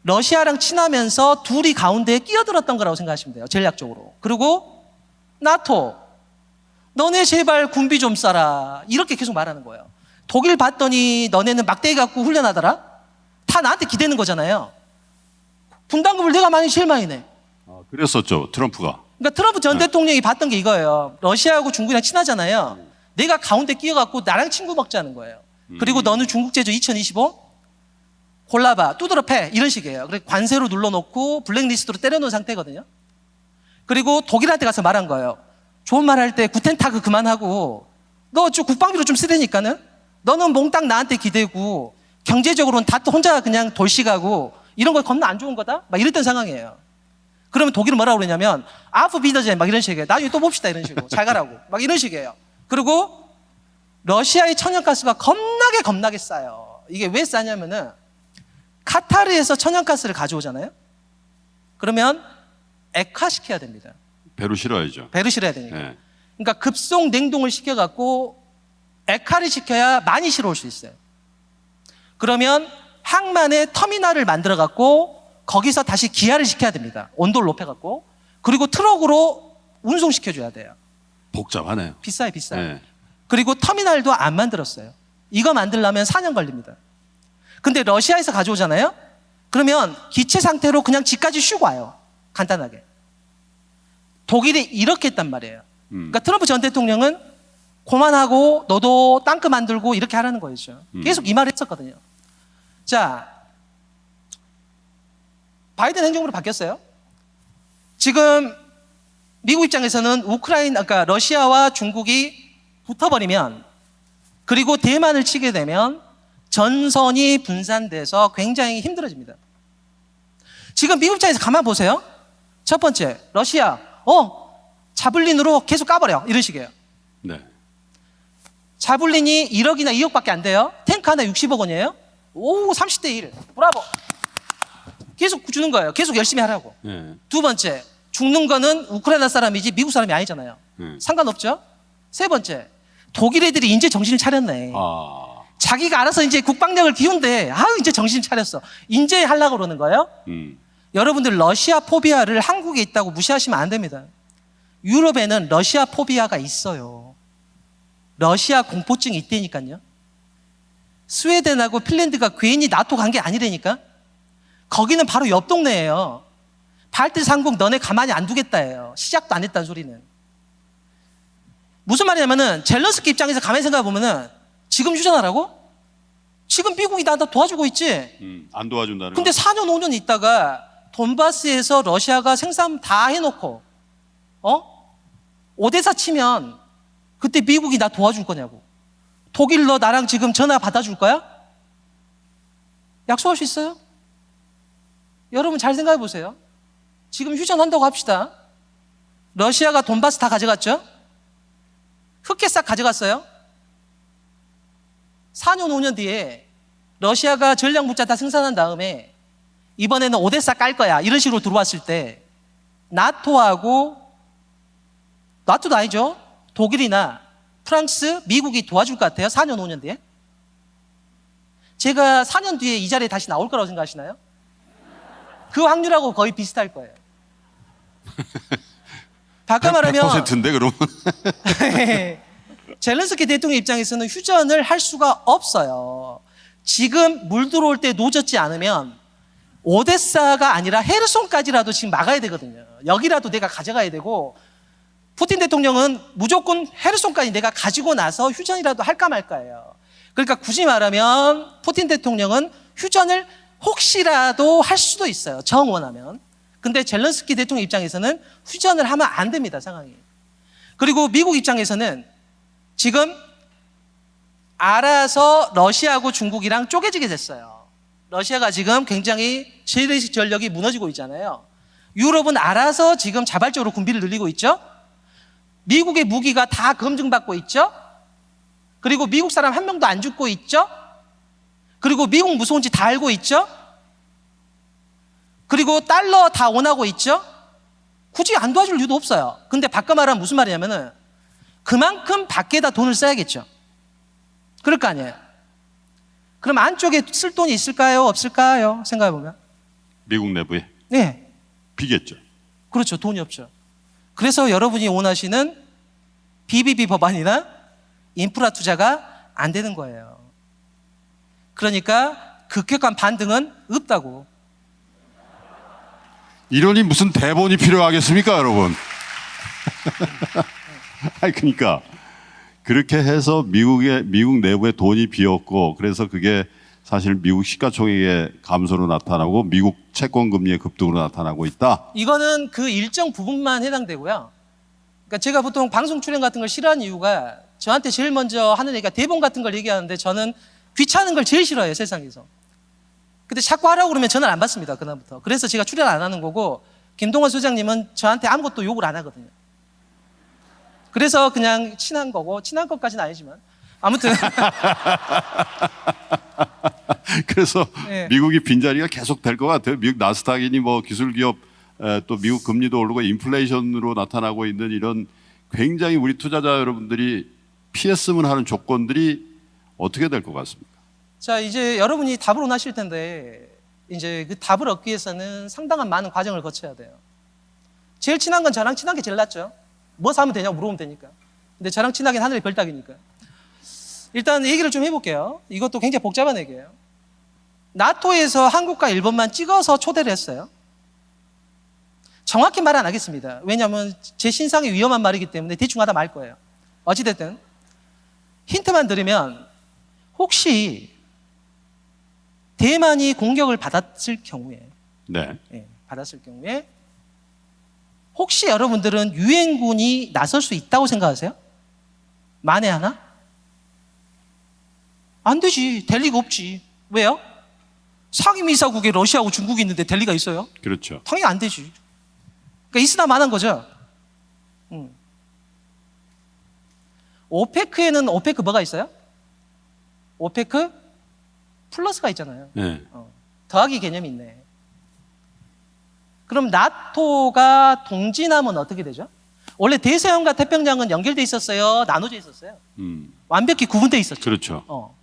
러시아랑 친하면서 둘이 가운데에 끼어들었던 거라고 생각하시면 돼요. 전략적으로. 그리고 나토 너네 제발 군비 좀 쏴라 이렇게 계속 말하는 거예요. 독일 봤더니 너네는 막대기 갖고 훈련하더라. 다 나한테 기대는 거잖아요. 분담금을 내가 제일 많이 내. 그랬었죠. 트럼프가. 그러니까 트럼프 전 대통령이 봤던 게 이거예요. 러시아하고 중국이랑 친하잖아요. 내가 가운데 끼어갖고 나랑 친구 먹자는 거예요. 그리고 너는 중국 제조 2025 골라봐, 두드러 패 이런 식이에요. 그래서 관세로 눌러놓고 블랙리스트로 때려놓은 상태거든요. 그리고 독일한테 가서 말한 거예요. 좋은 말 할 때 구텐타그 그만하고 너 좀 국방비로 좀 쓰려니까는 너는 몽땅 나한테 기대고 경제적으로는 다 혼자 그냥 돌식하고 이런 거 겁나 안 좋은 거다? 막 이랬던 상황이에요. 그러면 독일은 뭐라고 그러냐면 아프 비더제 막 이런 식이에요. 나중에 또 봅시다 이런 식으로. 잘 가라고. 막 이런 식이에요. 그리고 러시아의 천연가스가 겁나게 싸요. 이게 왜 싸냐면은 카타르에서 천연가스를 가져오잖아요. 그러면 액화시켜야 됩니다. 배로 실어야죠. 배를 실어야 되니까. 네. 그러니까 급속 냉동을 시켜갖고 액화를 시켜야 많이 실어올 수 있어요. 그러면 항만에 터미널을 만들어갖고 거기서 다시 기화를 시켜야 됩니다. 온도를 높여갖고. 그리고 트럭으로 운송시켜줘야 돼요. 복잡하네요. 비싸요, 비싸요. 네. 그리고 터미널도 안 만들었어요. 이거 만들려면 4년 걸립니다. 근데 러시아에서 가져오잖아요? 그러면 기체 상태로 그냥 집까지 쉬고 와요. 간단하게. 독일이 이렇게 했단 말이에요. 그러니까 트럼프 전 대통령은 그만하고 너도 땅끝 만들고 이렇게 하라는 거였죠. 계속 이 말을 했었거든요. 자, 바이든 행정부로 바뀌었어요. 지금 미국 입장에서는 그러니까 러시아와 중국이 붙어버리면, 그리고 대만을 치게 되면 전선이 분산돼서 굉장히 힘들어집니다. 지금 미국 입장에서 가만 보세요. 첫 번째, 러시아, 자블린으로 계속 까버려. 이런 식이에요. 네. 자블린이 1억이나 2억밖에 안 돼요. 탱크 하나 60억 원이에요. 오, 30대 1. 브라보. 계속 주는 거예요. 계속 열심히 하라고. 네. 두 번째, 죽는 거는 우크라이나 사람이지 미국 사람이 아니잖아요. 상관없죠. 세 번째, 독일 애들이 이제 정신을 차렸네. 자기가 알아서 이제 국방력을 키운대. 이제 정신 차렸어. 이제 하려고 그러는 거예요. 여러분들 러시아 포비아를 한국에 있다고 무시하시면 안 됩니다. 유럽에는 러시아 포비아가 있어요. 러시아 공포증이 있다니까요. 스웨덴하고 핀란드가 괜히 나토 간 게 아니라니까. 거기는 바로 옆 동네예요. 발트 상국 너네 가만히 안 두겠다예요. 시작도 안 했다는 소리는. 무슨 말이냐면은 젤런스키 입장에서 가만히 생각해 보면은 지금 휴전하라고? 지금 미국이 나 도와주고 있지. 안 도와준다는. 근데 4년 5년 있다가 돈바스에서 러시아가 생산 다 해놓고 오데사 치면 그때 미국이 나 도와줄 거냐고. 독일 너 나랑 지금 전화 받아줄 거야? 약속할 수 있어요? 여러분 잘 생각해 보세요. 지금 휴전한다고 합시다. 러시아가 돈바스 다 가져갔죠? 흑해 싹 가져갔어요. 4년 5년 뒤에 러시아가 전략물자 다 생산한 다음에 이번에는 오데사 깔 거야 이런 식으로 들어왔을 때 나토도 아니죠. 독일이나 프랑스, 미국이 도와줄 것 같아요. 4년 5년 뒤에. 제가 4년 뒤에 이 자리에 다시 나올 거라고 생각하시나요? 그 확률하고 거의 비슷할 거예요. 바꿔 말하면 100%인데 그러면. 젤렌스키 대통령 입장에서는 휴전을 할 수가 없어요. 지금 물 들어올 때 노젓지 않으면 오데사가 아니라 헤르손까지라도 지금 막아야 되거든요. 여기라도 내가 가져가야 되고, 푸틴 대통령은 무조건 헤르손까지 내가 가지고 나서 휴전이라도 할까 말까예요. 그러니까 굳이 말하면 푸틴 대통령은 휴전을 혹시라도 할 수도 있어요. 정 원하면. 근데 젤렌스키 대통령 입장에서는 휴전을 하면 안 됩니다, 상황이. 그리고 미국 입장에서는 지금 알아서 러시아하고 중국이랑 쪼개지게 됐어요. 러시아가 지금 굉장히 재래식 전력이 무너지고 있잖아요. 유럽은 알아서 지금 자발적으로 군비를 늘리고 있죠. 미국의 무기가 다 검증받고 있죠. 그리고 미국 사람 한 명도 안 죽고 있죠. 그리고 미국 무서운지 다 알고 있죠. 그리고 달러 다 원하고 있죠. 굳이 안 도와줄 이유도 없어요. 근데 바꿔 말하면 무슨 말이냐면은 그만큼 밖에다 돈을 써야겠죠. 그럴 거 아니에요. 그럼 안쪽에 쓸 돈이 있을까요? 없을까요? 생각해보면. 미국 내부에 네. 비겠죠. 그렇죠. 돈이 없죠. 그래서 여러분이 원하시는 BBB 법안이나 인프라 투자가 안 되는 거예요. 그러니까 급격한 반등은 없다고. 이러니 무슨 대본이 필요하겠습니까, 여러분? 그러니까 그렇게 해서 미국 내부에 돈이 비었고, 그래서 그게 사실 미국 시가총액의 감소로 나타나고 미국 채권 금리의 급등으로 나타나고 있다. 이거는 그 일정 부분만 해당되고요. 그러니까 제가 보통 방송 출연 같은 걸 싫어하는 이유가 저한테 제일 먼저 하는 얘기가 대본 같은 걸 얘기하는데 저는 귀찮은 걸 제일 싫어해요, 세상에서. 근데 자꾸 하라고 그러면 전화를 안 받습니다, 그다음부터. 그래서 제가 출연 안 하는 거고, 김동원 소장님은 저한테 아무것도 욕을 안 하거든요. 그래서 그냥 친한 거고, 친한 것까지는 아니지만 아무튼 그래서 네. 미국이 빈자리가 계속 될 것 같아요. 미국 나스닥이니 뭐 기술기업, 또 미국 금리도 오르고 인플레이션으로 나타나고 있는 이런 굉장히 우리 투자자 여러분들이 피했으면 하는 조건들이 어떻게 될 것 같습니까? 자, 이제 여러분이 답을 원하실 텐데, 이제 그 답을 얻기 위해서는 상당한 많은 과정을 거쳐야 돼요. 제일 친한 건 저랑 친한 게 제일 낫죠. 뭐 사면 되냐고 물어보면 되니까. 근데 저랑 친하긴 하늘의 별 따기니까. 일단 얘기를 좀 해볼게요. 이것도 굉장히 복잡한 얘기예요. 나토에서 한국과 일본만 찍어서 초대를 했어요. 정확히 말 안 하겠습니다. 왜냐하면 제 신상이 위험한 말이기 때문에 대충 하다 말 거예요. 어찌됐든 힌트만 드리면 혹시 대만이 공격을 받았을 경우에 네. 받았을 경우에 혹시 여러분들은 유엔군이 나설 수 있다고 생각하세요? 만에 하나? 안 되지. 될 리가 없지. 왜요? 상임이사국에 러시아하고 중국이 있는데 될 리가 있어요? 그렇죠. 당연히 안 되지. 그러니까 있으나 마나한 거죠. 오페크에는 오페크 뭐가 있어요? 오페크 플러스가 있잖아요. 네. 더하기 개념이 있네. 그럼 나토가 동진하면 어떻게 되죠? 원래 대서양과 태평양은 연결돼 있었어요? 나눠져 있었어요? 완벽히 구분돼 있었죠. 그렇죠.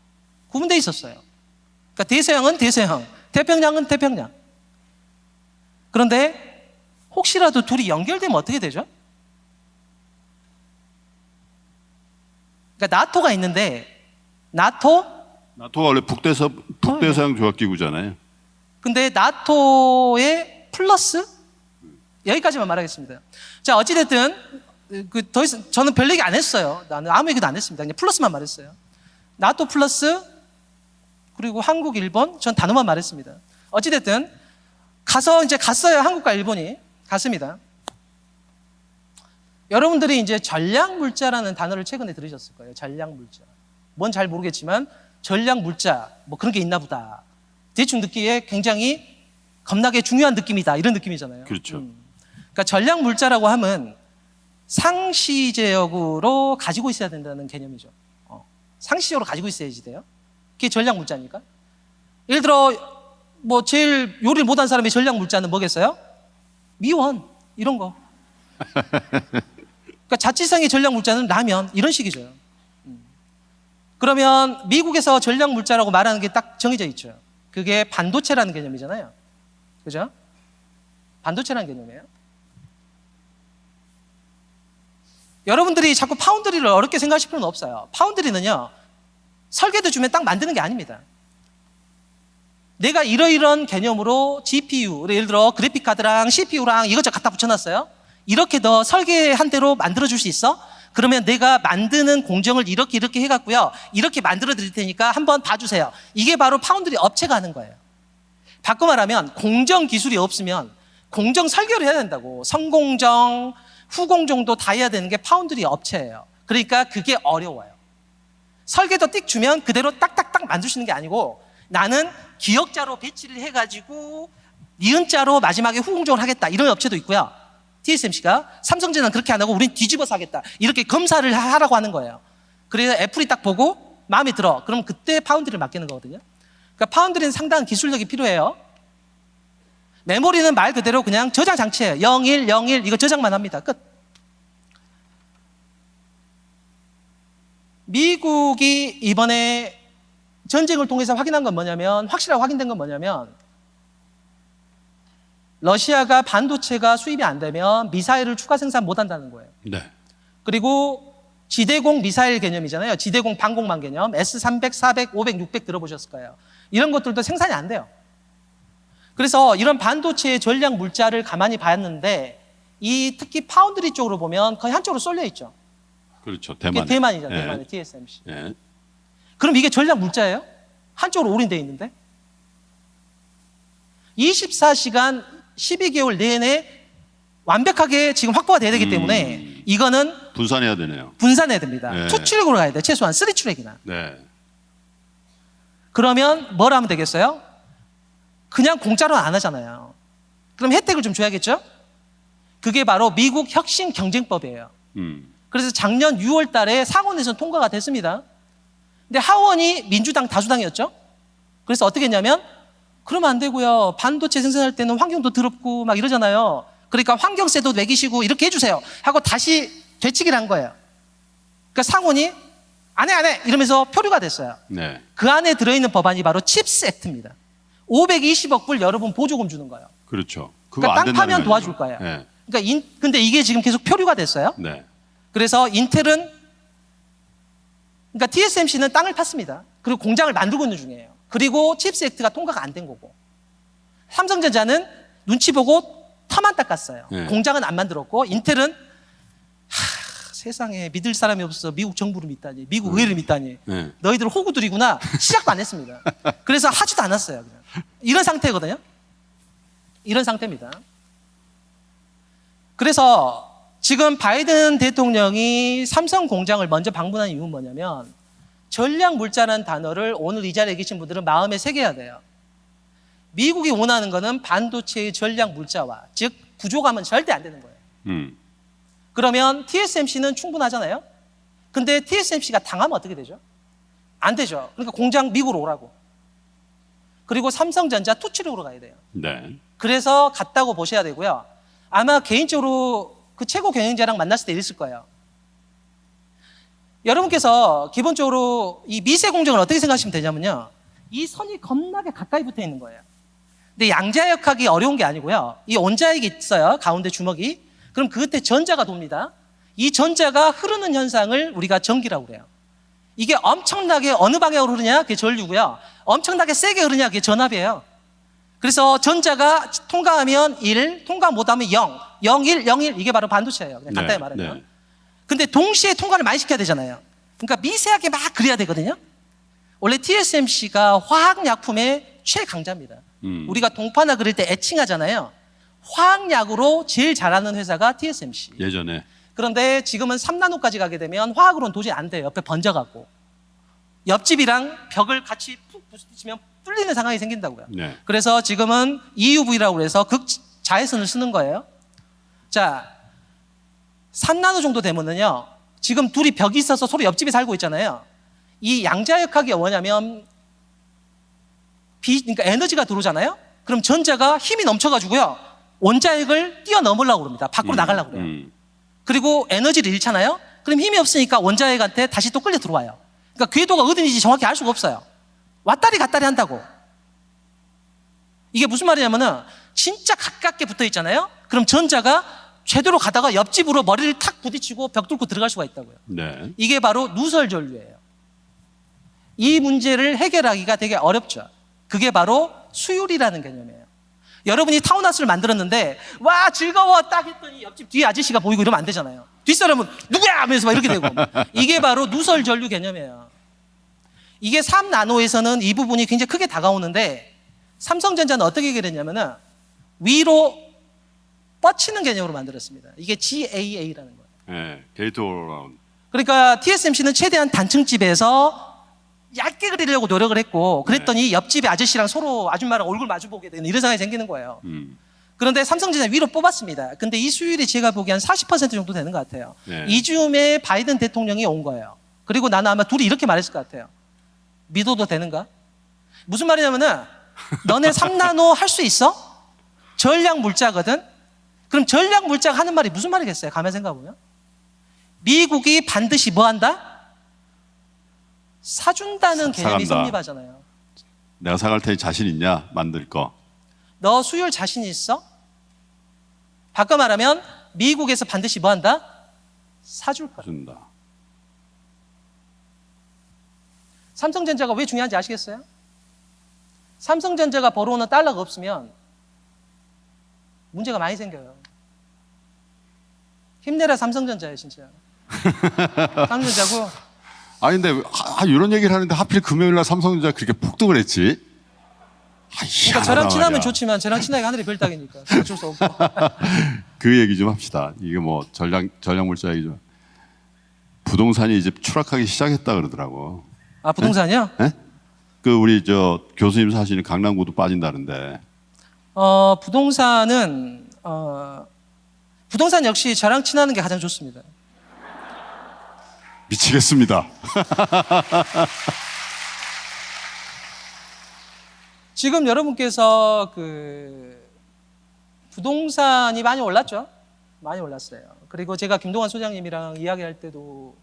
구분돼 있었어요. 그러니까 대서양은 대서양, 태평양은 태평양. 그런데 혹시라도 둘이 연결되면 어떻게 되죠? 그러니까 나토가 있는데 나토가 원래 북대서양 조약기구잖아요. 근데 나토의 플러스 여기까지만 말하겠습니다. 자, 어찌됐든 더 이상 저는 별 얘기 안 했어요. 나는 아무 얘기도 안 했습니다. 그냥 플러스만 말했어요. 나토 플러스 그리고 한국, 일본 전 단어만 말했습니다. 어찌됐든 이제 갔어요. 한국과 일본이 갔습니다. 여러분들이 이제 전략물자라는 단어를 최근에 들으셨을 거예요. 전략물자. 뭔 잘 모르겠지만 전략물자 뭐 그런 게 있나 보다. 대충 듣기에 굉장히 겁나게 중요한 느낌이다. 이런 느낌이잖아요. 그렇죠. 그러니까 전략물자라고 하면 상시제역으로 가지고 있어야 된다는 개념이죠. 상시적으로 가지고 있어야지 돼요. 그게 전략물자니까. 예를 들어 뭐 제일 요리를 못한 사람의 전략물자는 뭐겠어요? 미원 이런 거. 그러니까 자취생의 전략물자는 라면 이런 식이죠. 그러면 미국에서 전략물자라고 말하는 게 딱 정해져 있죠. 그게 반도체라는 개념이잖아요. 그죠? 반도체라는 개념이에요. 여러분들이 자꾸 파운드리를 어렵게 생각하실 필요는 없어요. 파운드리는요, 설계도 주면 딱 만드는 게 아닙니다. 내가 이러이런 개념으로 GPU, 예를 들어 그래픽카드랑 CPU랑 이것저것 갖다 붙여놨어요. 이렇게 더 설계한 대로 만들어줄 수 있어? 그러면 내가 만드는 공정을 이렇게 해갖고요, 이렇게 만들어 드릴 테니까 한번 봐주세요. 이게 바로 파운드리 업체가 하는 거예요. 바꿔 말하면 공정 기술이 없으면 공정 설계를 해야 된다고. 선공정, 후공정도 다 해야 되는 게 파운드리 업체예요. 그러니까 그게 어려워요. 설계도 띡 주면 그대로 딱딱딱 만들 수 있는 게 아니고, 나는 기역자로 배치를 해가지고 니은자로 마지막에 후공정을 하겠다, 이런 업체도 있고요. TSMC가 삼성전자는 그렇게 안 하고 우린 뒤집어서 하겠다, 이렇게 검사를 하라고 하는 거예요. 그래서 애플이 딱 보고 마음에 들어, 그럼 그때 파운드리를 맡기는 거거든요. 그러니까 파운드리는 상당한 기술력이 필요해요. 메모리는 말 그대로 그냥 저장 장치예요. 01, 01 이거 저장만 합니다. 끝. 미국이 이번에 전쟁을 통해서 확인한 건 뭐냐면, 확실하게 확인된 건 뭐냐면, 러시아가 반도체가 수입이 안 되면 미사일을 추가 생산 못 한다는 거예요. 네. 그리고 지대공 미사일 개념이잖아요. 지대공 방공망 개념. S300, 400, 500, 600 들어보셨을 거예요. 이런 것들도 생산이 안 돼요. 그래서 이런 반도체의 전략 물자를 가만히 봤는데, 특히 파운드리 쪽으로 보면 거의 한쪽으로 쏠려 있죠. 그렇죠. 그게 대만이죠. 대만의 TSMC. 네. 그럼 이게 전략 물자예요? 한쪽으로 올인되어 있는데? 24시간 12개월 내내 완벽하게 지금 확보가 돼야 되기 때문에 이거는 분산해야 되네요. 분산해야 됩니다. 네. 2출력으로 가야 돼. 최소한 3출력이나. 네. 그러면 뭘 하면 되겠어요? 그냥 공짜로는 안 하잖아요. 그럼 혜택을 좀 줘야겠죠? 그게 바로 미국 혁신 경쟁법이에요. 그래서 작년 6월 달에 상원에서 통과가 됐습니다. 근데 하원이 민주당 다수당이었죠? 그래서 어떻게 했냐면, 그러면 안 되고요. 반도체 생산할 때는 환경도 더럽고 막 이러잖아요. 그러니까 환경세도 매기시고 이렇게 해주세요 하고 다시 되치기를 한 거예요. 그러니까 상원이 안 해 이러면서 표류가 됐어요. 네. 그 안에 들어있는 법안이 바로 칩스 액트입니다. 520억 불 여러분 보조금 주는 거예요. 그렇죠. 그거 그러니까 안 땅 된다는 파면 거 도와줄 아니에요? 거예요. 네. 그러니까 근데 이게 지금 계속 표류가 됐어요. 네. 그래서 인텔은 그러니까 TSMC는 땅을 팠습니다. 그리고 공장을 만들고 있는 중이에요. 그리고 칩스 액트가 통과가 안 된 거고 삼성전자는 눈치 보고 터만 닦았어요. 네. 공장은 안 만들었고 인텔은 세상에 믿을 사람이 없어서 미국 정부를 믿다니 미국 의회를 믿다니 네. 너희들 호구들이구나 시작도 안 했습니다. 그래서 하지도 않았어요. 그냥. 이런 상태거든요. 이런 상태입니다. 그래서 지금 바이든 대통령이 삼성 공장을 먼저 방문한 이유는 뭐냐면 전략 물자라는 단어를 오늘 이 자리에 계신 분들은 마음에 새겨야 돼요. 미국이 원하는 거는 반도체의 전략 물자와 즉 구조감은 절대 안 되는 거예요. 그러면 TSMC는 충분하잖아요. 근데 TSMC가 당하면 어떻게 되죠? 안 되죠. 그러니까 공장 미국으로 오라고. 그리고 삼성전자 투치력으로 가야 돼요. 네. 그래서 갔다고 보셔야 되고요. 아마 개인적으로 그 최고 경영자랑 만났을 때 이랬을 거예요. 여러분께서 기본적으로 이 미세 공정을 어떻게 생각하시면 되냐면요. 이 선이 겁나게 가까이 붙어 있는 거예요. 근데 양자역학이 어려운 게 아니고요. 이 원자핵이 있어요. 가운데 주먹이. 그럼 그 끝에 전자가 돕니다. 이 전자가 흐르는 현상을 우리가 전기라고 그래요. 이게 엄청나게 어느 방향으로 흐르냐? 그게 전류고요. 엄청나게 세게 흐르냐? 그게 전압이에요. 그래서 전자가 통과하면 1, 통과 못하면 0, 0, 1, 0, 1 이게 바로 반도체예요. 그냥 간단히 말하면. 네. 근데 동시에 통과를 많이 시켜야 되잖아요. 그러니까 미세하게 막 그래야 되거든요. 원래 TSMC가 화학약품의 최강자입니다. 우리가 동파나 그릴 때 애칭하잖아요. 화학약으로 제일 잘하는 회사가 TSMC. 예전에. 그런데 지금은 3나노까지 가게 되면 화학으로는 도저히 안 돼요. 옆에 번져갖고. 옆집이랑 벽을 같이 푹 부딪히면 뚫리는 상황이 생긴다고요. 네. 그래서 지금은 EUV라고 해서 극자외선을 쓰는 거예요. 자, 3나노 정도 되면은요, 지금 둘이 벽이 있어서 서로 옆집에 살고 있잖아요. 이 양자역학이 뭐냐면, 그러니까 에너지가 들어오잖아요? 그럼 전자가 힘이 넘쳐가지고요, 원자핵을 뛰어넘으려고 그럽니다. 밖으로 나가려고 그래요. 그리고 에너지를 잃잖아요? 그럼 힘이 없으니까 원자핵한테 다시 또 끌려 들어와요. 그러니까 궤도가 어딘지 정확히 알 수가 없어요. 왔다리 갔다리 한다고. 이게 무슨 말이냐면은, 진짜 가깝게 붙어 있잖아요? 그럼 전자가 제대로 가다가 옆집으로 머리를 탁 부딪히고 벽 뚫고 들어갈 수가 있다고요. 네. 이게 바로 누설 전류예요. 이 문제를 해결하기가 되게 어렵죠. 그게 바로 수율이라는 개념이에요. 여러분이 타운하우스를 만들었는데 와 즐거워 딱 했더니 옆집 뒤에 아저씨가 보이고 이러면 안 되잖아요. 뒷사람은 누구야 하면서 막 이렇게 되고. 이게 바로 누설 전류 개념이에요. 이게 3나노에서는 이 부분이 굉장히 크게 다가오는데 삼성전자는 어떻게 해결했냐면은 위로 뻗치는 개념으로 만들었습니다. 이게 GAA라는 거예요. 네. 게이트 올라운. 그러니까 TSMC는 최대한 단층집에서 얇게 그리려고 노력을 했고 그랬더니 옆집의 아저씨랑 서로 아줌마랑 얼굴 마주보게 되는 이런 상황이 생기는 거예요. 그런데 삼성전자 위로 뽑았습니다. 근데 이 수율이 제가 보기엔 40% 정도 되는 것 같아요. 네. 이즈음에 바이든 대통령이 온 거예요. 그리고 나는 아마 둘이 이렇게 말했을 것 같아요. 믿어도 되는가? 무슨 말이냐면은 너네 3나노 할 수 있어? 전략 물자거든? 그럼 전략 물자가 하는 말이 무슨 말이겠어요? 가만 생각해보면. 미국이 반드시 뭐 한다? 사준다는 개념이 사간다. 성립하잖아요. 내가 사갈 테니 자신 있냐? 만들 거. 너 수율 자신 있어? 바꿔 말하면 미국에서 반드시 뭐 한다? 사줄 거야. 준다. 삼성전자가 왜 중요한지 아시겠어요? 삼성전자가 벌어오는 달러가 없으면 문제가 많이 생겨요. 힘내라 삼성전자예요, 진짜. 삼성전자고. 아니 근데 이런 얘기를 하는데 하필 금요일날 삼성전자 그렇게 폭등을 했지. 그러니까 저랑 친하면 좋지만 저랑 친하게 하늘이 별 따기니까 어쩔 수 없고. 그 얘기 좀 합시다. 이게 뭐 전략 물자 얘기 좀. 부동산이 이제 추락하기 시작했다 그러더라고. 아 부동산이요? 네? 그 우리 저 교수님 사시는 강남구도 빠진다는데. 부동산은 부동산 역시 저랑 친하는 게 가장 좋습니다. 미치겠습니다. 지금 여러분께서 그 부동산이 많이 올랐죠? 많이 올랐어요. 그리고 제가 김동완 소장님이랑 이야기할 때도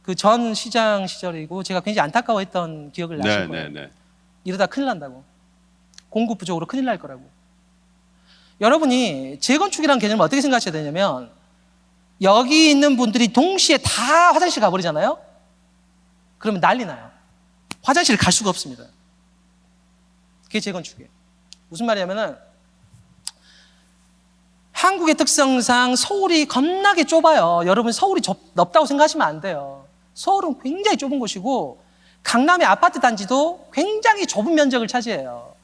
그 전 시장 시절이고 제가 굉장히 안타까워했던 기억을 나실 거예요. 네. 이러다 큰일 난다고. 공급 부족으로 큰일 날 거라고. 여러분이 재건축이라는 개념을 어떻게 생각하셔야 되냐면 여기 있는 분들이 동시에 다 화장실 가버리잖아요. 그러면 난리 나요. 화장실 갈 수가 없습니다. 그게 재건축이에요. 무슨 말이냐면은 한국의 특성상 서울이 겁나게 좁아요. 여러분 서울이 넓다고 생각하시면 안 돼요. 서울은 굉장히 좁은 곳이고 강남의 아파트 단지도 굉장히 좁은 면적을 차지해요.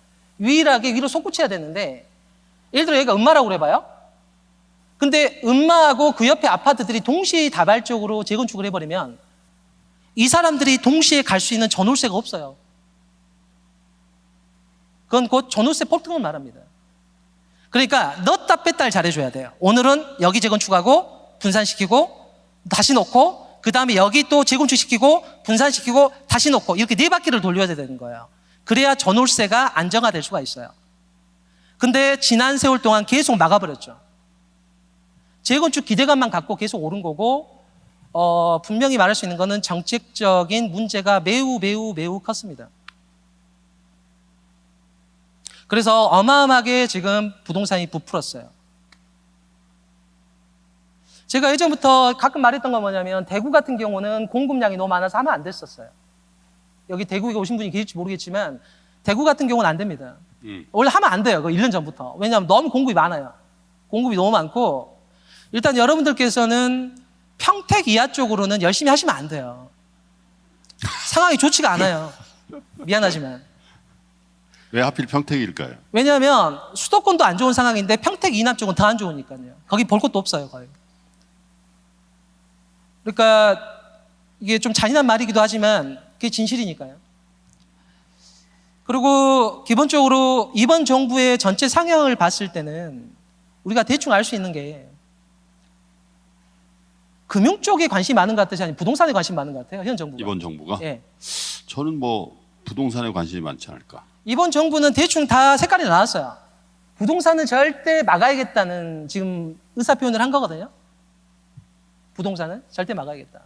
유일하게 위로 솟구쳐야 되는데 예를 들어 여기가 음마라고 그래봐요. 근데 음마하고 그 옆에 아파트들이 동시다발적으로 재건축을 해버리면 이 사람들이 동시에 갈 수 있는 전월세가 없어요. 그건 곧 전월세 폭등을 말합니다. 그러니까 넣었다 뺐다를 잘해줘야 돼요. 오늘은 여기 재건축하고 분산시키고 다시 놓고 그 다음에 여기 또 재건축시키고 분산시키고 다시 놓고 이렇게 4바퀴를 돌려야 되는 거예요. 그래야 전월세가 안정화될 수가 있어요. 근데 지난 세월 동안 계속 막아버렸죠. 재건축 기대감만 갖고 계속 오른 거고 분명히 말할 수 있는 거는 정책적인 문제가 매우 컸습니다. 그래서 어마어마하게 지금 부동산이 부풀었어요. 제가 예전부터 가끔 말했던 건 뭐냐면 대구 같은 경우는 공급량이 너무 많아서 하면 안 됐었어요. 여기 대구에 오신 분이 계실지 모르겠지만 대구 같은 경우는 안 됩니다. 원래 하면 안 돼요. 1년 전부터. 왜냐하면 너무 공급이 많아요. 공급이 너무 많고 일단 여러분들께서는 평택 이하 쪽으로는 열심히 하시면 안 돼요. 상황이 좋지가 않아요. 미안하지만. 왜 하필 평택일까요? 왜냐하면 수도권도 안 좋은 상황인데 평택 이남 쪽은 더 안 좋으니까요. 거기 볼 것도 없어요, 거의. 그러니까 이게 좀 잔인한 말이기도 하지만 그게 진실이니까요. 그리고 기본적으로 이번 정부의 전체 상향을 봤을 때는 우리가 대충 알 수 있는 게 금융 쪽에 관심이 많은 것 같아서 아니면 부동산에 관심이 많은 것 같아요, 현 정부가. 이번 정부가? 예. 저는 뭐 부동산에 관심이 많지 않을까. 이번 정부는 대충 다 색깔이 나왔어요. 부동산은 절대 막아야겠다는 지금 의사 표현을 한 거거든요. 부동산은 절대 막아야겠다.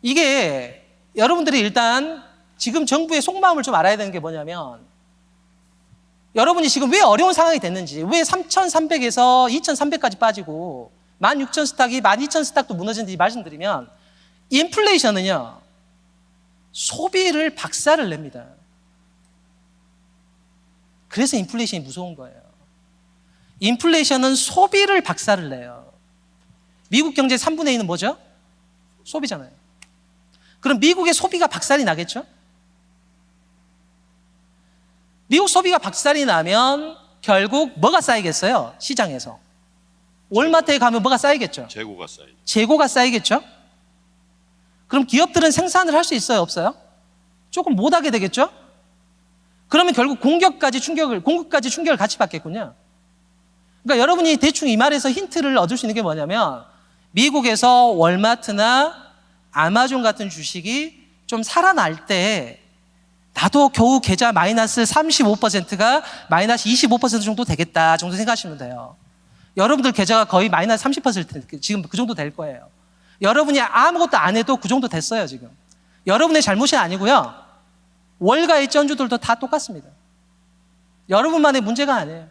이게 여러분들이 일단 지금 정부의 속마음을 좀 알아야 되는 게 뭐냐면 여러분이 지금 왜 어려운 상황이 됐는지, 왜 3,300에서 2,300까지 빠지고 16,000 스탁이 12,000 스탁도 무너졌는지 말씀드리면 인플레이션은요 소비를 박살을 냅니다. 그래서 인플레이션이 무서운 거예요. 인플레이션은 소비를 박살을 내요. 미국 경제 3분의 1은 뭐죠? 소비잖아요. 그럼 미국의 소비가 박살이 나겠죠? 미국 소비가 박살이 나면 결국 뭐가 쌓이겠어요? 시장에서. 월마트에 가면 뭐가 쌓이겠죠? 재고가 쌓이죠. 재고가 쌓이겠죠? 그럼 기업들은 생산을 할 수 있어요? 없어요? 조금 못하게 되겠죠? 그러면 결국 공급까지 충격을 같이 받겠군요. 그러니까 여러분이 대충 이 말에서 힌트를 얻을 수 있는 게 뭐냐면 미국에서 월마트나 아마존 같은 주식이 좀 살아날 때 나도 겨우 계좌 마이너스 35%가 마이너스 25% 정도 되겠다 정도 생각하시면 돼요. 여러분들 계좌가 거의 마이너스 30% 지금 그 정도 될 거예요. 여러분이 아무것도 안 해도 그 정도 됐어요, 지금. 여러분의 잘못이 아니고요. 월가의 전주들도 다 똑같습니다. 여러분만의 문제가 아니에요.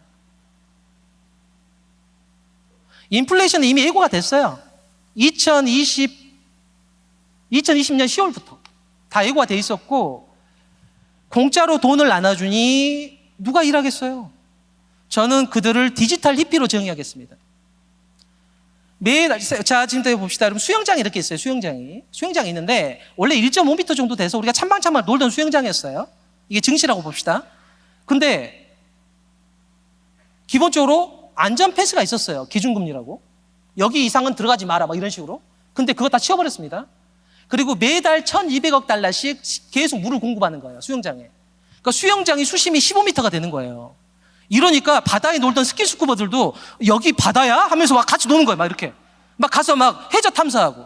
인플레이션은 이미 예고가 됐어요. 2020년 10월부터 다 예고가 돼 있었고 공짜로 돈을 나눠주니 누가 일하겠어요? 저는 그들을 디지털 히피로 정의하겠습니다. 매일, 자, 지금 봅시다. 여러분, 수영장이 이렇게 있어요, 수영장이 있는데, 원래 1.5m 정도 돼서 우리가 찬방찬방 놀던 수영장이었어요. 이게 증시라고 봅시다. 근데, 기본적으로 안전 패스가 있었어요. 기준금리라고. 여기 이상은 들어가지 마라, 막 이런 식으로. 근데 그거 다 치워버렸습니다. 그리고 매달 1,200억 달러씩 계속 물을 공급하는 거예요, 수영장에. 그러니까 수영장이 수심이 15m가 되는 거예요. 이러니까 바다에 놀던 스킨스쿠버들도 여기 바다야? 하면서 막 같이 노는 거예요. 막 이렇게. 막 가서 막 해저 탐사하고.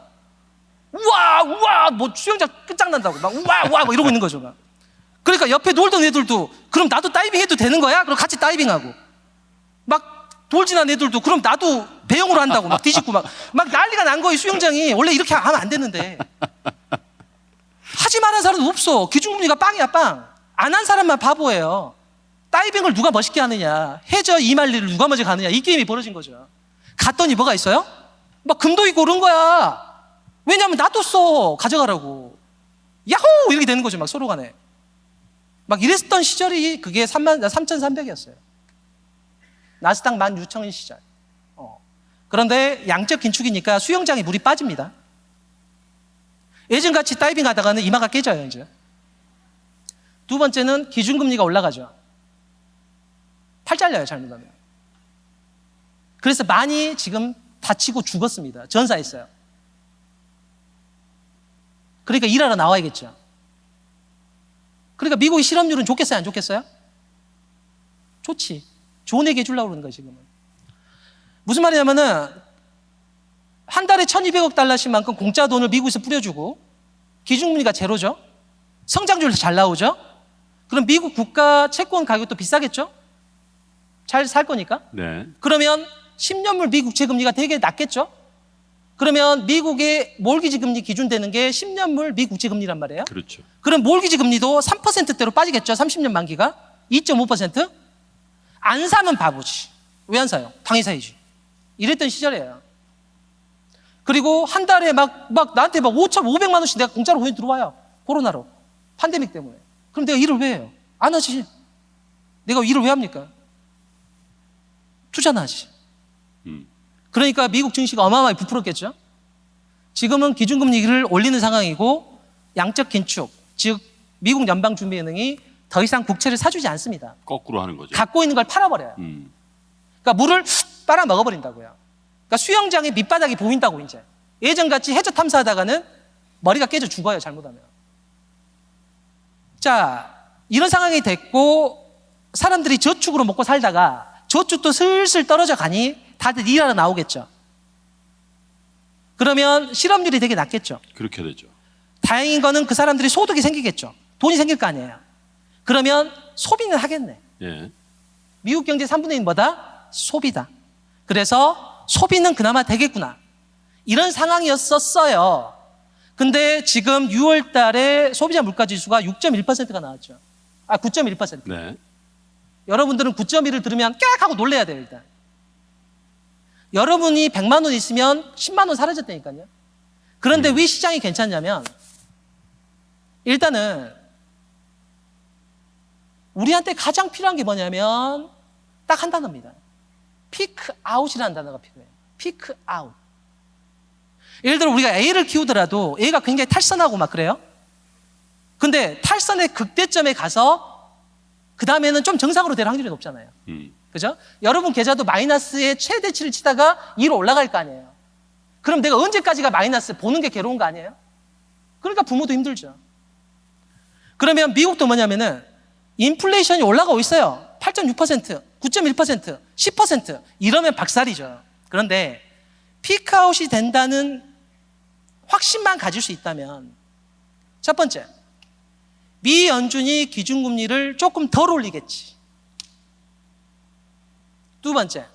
우와, 뭐 수영장 끝장난다고. 막 우와, 막 이러고 있는 거죠. 막. 그러니까 옆에 놀던 애들도 그럼 나도 다이빙 해도 되는 거야? 그럼 같이 다이빙하고. 막 돌진한 애들도 그럼 나도 배영으로 한다고. 막 뒤집고 막 난리가 난 거예요. 수영장이. 원래 이렇게 하면 안 되는데. 하지 말한 사람도 없어. 기준금리가 빵이야, 빵. 안 한 사람만 바보예요. 다이빙을 누가 멋있게 하느냐, 해저 이말리를 누가 먼저 가느냐, 이 게임이 벌어진 거죠. 갔더니 뭐가 있어요? 막 금도 있고 그런 거야. 왜냐하면 놔뒀어, 가져가라고. 야호! 이렇게 되는 거죠, 막 서로 간에. 막 이랬던 시절이 그게 3,300이었어요. 나스닥 16,000원 시절. 그런데 양적 긴축이니까 수영장에 물이 빠집니다. 예전같이 다이빙 하다가는 이마가 깨져요, 이제. 두 번째는 기준금리가 올라가죠. 팔 잘려요, 잘못하면. 그래서 많이 지금 다치고 죽었습니다. 전사했어요. 그러니까 일하러 나와야겠죠. 그러니까 미국의 실업률은 좋겠어요, 안 좋겠어요? 좋지. 좋은 얘기 해주려고 그러는 거예요, 지금은. 무슨 말이냐면은 한 달에 1,200억 달러씩만큼 공짜 돈을 미국에서 뿌려주고 기준금리가 제로죠. 성장률도 잘 나오죠. 그럼 미국 국가 채권 가격도 비싸겠죠? 잘 살 거니까. 네. 그러면 10년물 미국 채금리가 되게 낮겠죠? 그러면 미국의 몰기지 금리 기준되는 게 10년물 미국 채금리란 말이에요. 그렇죠. 그럼 몰기지 금리도 3%대로 빠지겠죠? 30년 만기가 2.5%? 안 사면 바보지. 왜 안 사요? 당연히 사야지. 이랬던 시절이에요. 그리고 한 달에 막 나한테 막 5,500만 원씩 내가 공짜로 돈이 들어와요. 코로나로. 팬데믹 때문에. 그럼 내가 일을 왜 해요? 안 하지. 내가 일을 왜 합니까? 투자나 하지. 그러니까 미국 증시가 어마어마하게 부풀었겠죠. 지금은 기준금리를 올리는 상황이고 양적 긴축, 즉 미국 연방준비은행이 더 이상 국채를 사주지 않습니다. 거꾸로 하는 거죠. 갖고 있는 걸 팔아버려요. 그러니까 물을 빨아 먹어버린다고요. 그러니까 수영장의 밑바닥이 보인다고 이제. 예전같이 해저 탐사하다가는 머리가 깨져 죽어요, 잘못하면. 자, 이런 상황이 됐고 사람들이 저축으로 먹고 살다가 저축도 슬슬 떨어져 가니 다들 일하러 나오겠죠. 그러면 실업률이 되게 낮겠죠. 그렇게 되죠. 다행인 거는 그 사람들이 소득이 생기겠죠. 돈이 생길 거 아니에요. 그러면 소비는 하겠네. 예. 미국 경제 3분의 1은 뭐다? 소비다. 그래서 소비는 그나마 되겠구나. 이런 상황이었었어요. 근데 지금 6월 달에 소비자 물가 지수가 6.1%가 나왔죠. 9.1%. 네. 여러분들은 9.1을 들으면 깨악 하고 놀래야 돼요, 일단. 여러분이 100만 원 있으면 10만 원 사라졌다니까요. 그런데 왜 시장이 괜찮냐면 일단은 우리한테 가장 필요한 게 뭐냐면 딱 한 단어입니다. 피크 아웃이라는 단어가 필요해요. 피크 아웃. 예를 들어 우리가 애를 키우더라도 애가 굉장히 탈선하고 막 그래요. 근데 탈선의 극대점에 가서 그 다음에는 좀 정상으로 될 확률이 높잖아요. 그죠? 여러분 계좌도 마이너스의 최대치를 치다가 위로 올라갈 거 아니에요. 그럼 내가 언제까지가 마이너스 보는 게 괴로운 거 아니에요? 그러니까 부모도 힘들죠. 그러면 미국도 뭐냐면은 인플레이션이 올라가고 있어요. 8.6%, 9.1%, 10% 이러면 박살이죠. 그런데 피크아웃이 된다는 확신만 가질 수 있다면 첫 번째, 미 연준이 기준금리를 조금 덜 올리겠지. 두 번째,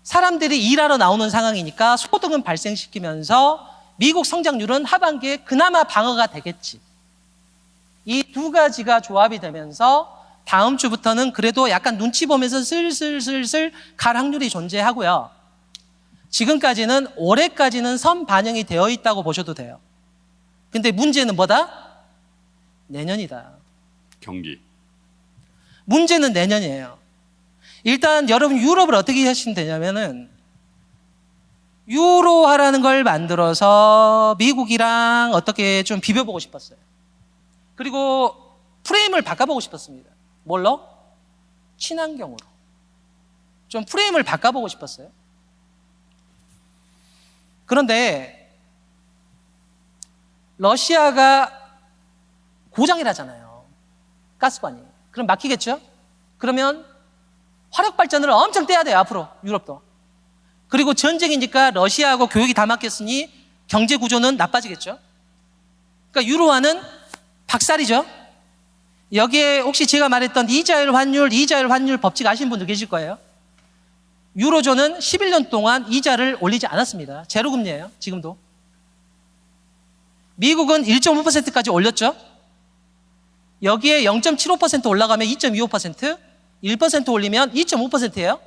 사람들이 일하러 나오는 상황이니까 소득은 발생시키면서 미국 성장률은 하반기에 그나마 방어가 되겠지. 이 두 가지가 조합이 되면서 다음 주부터는 그래도 약간 눈치 보면서 슬슬 갈 확률이 존재하고요. 지금까지는 올해까지는 선 반영이 되어 있다고 보셔도 돼요. 근데 문제는 뭐다? 내년이다. 경기. 문제는 내년이에요. 일단 여러분 유럽을 어떻게 하시면 되냐면은 유로화라는 걸 만들어서 미국이랑 어떻게 좀 비벼보고 싶었어요. 그리고 프레임을 바꿔보고 싶었습니다. 뭘로? 친환경으로. 좀 프레임을 바꿔보고 싶었어요. 그런데 러시아가 고장이라잖아요. 가스관이. 그럼 막히겠죠? 그러면 화력 발전을 엄청 떼야 돼요, 앞으로 유럽도. 그리고 전쟁이니까 러시아하고 교육이 다 막혔으니 경제 구조는 나빠지겠죠? 그러니까 유로화는 박살이죠? 여기에 혹시 제가 말했던 이자율 환율 법칙 아시는 분들 계실 거예요. 유로존은 11년 동안 이자를 올리지 않았습니다. 제로금리예요, 지금도. 미국은 1.5%까지 올렸죠? 여기에 0.75% 올라가면 2.25%, 1% 올리면 2.5%예요.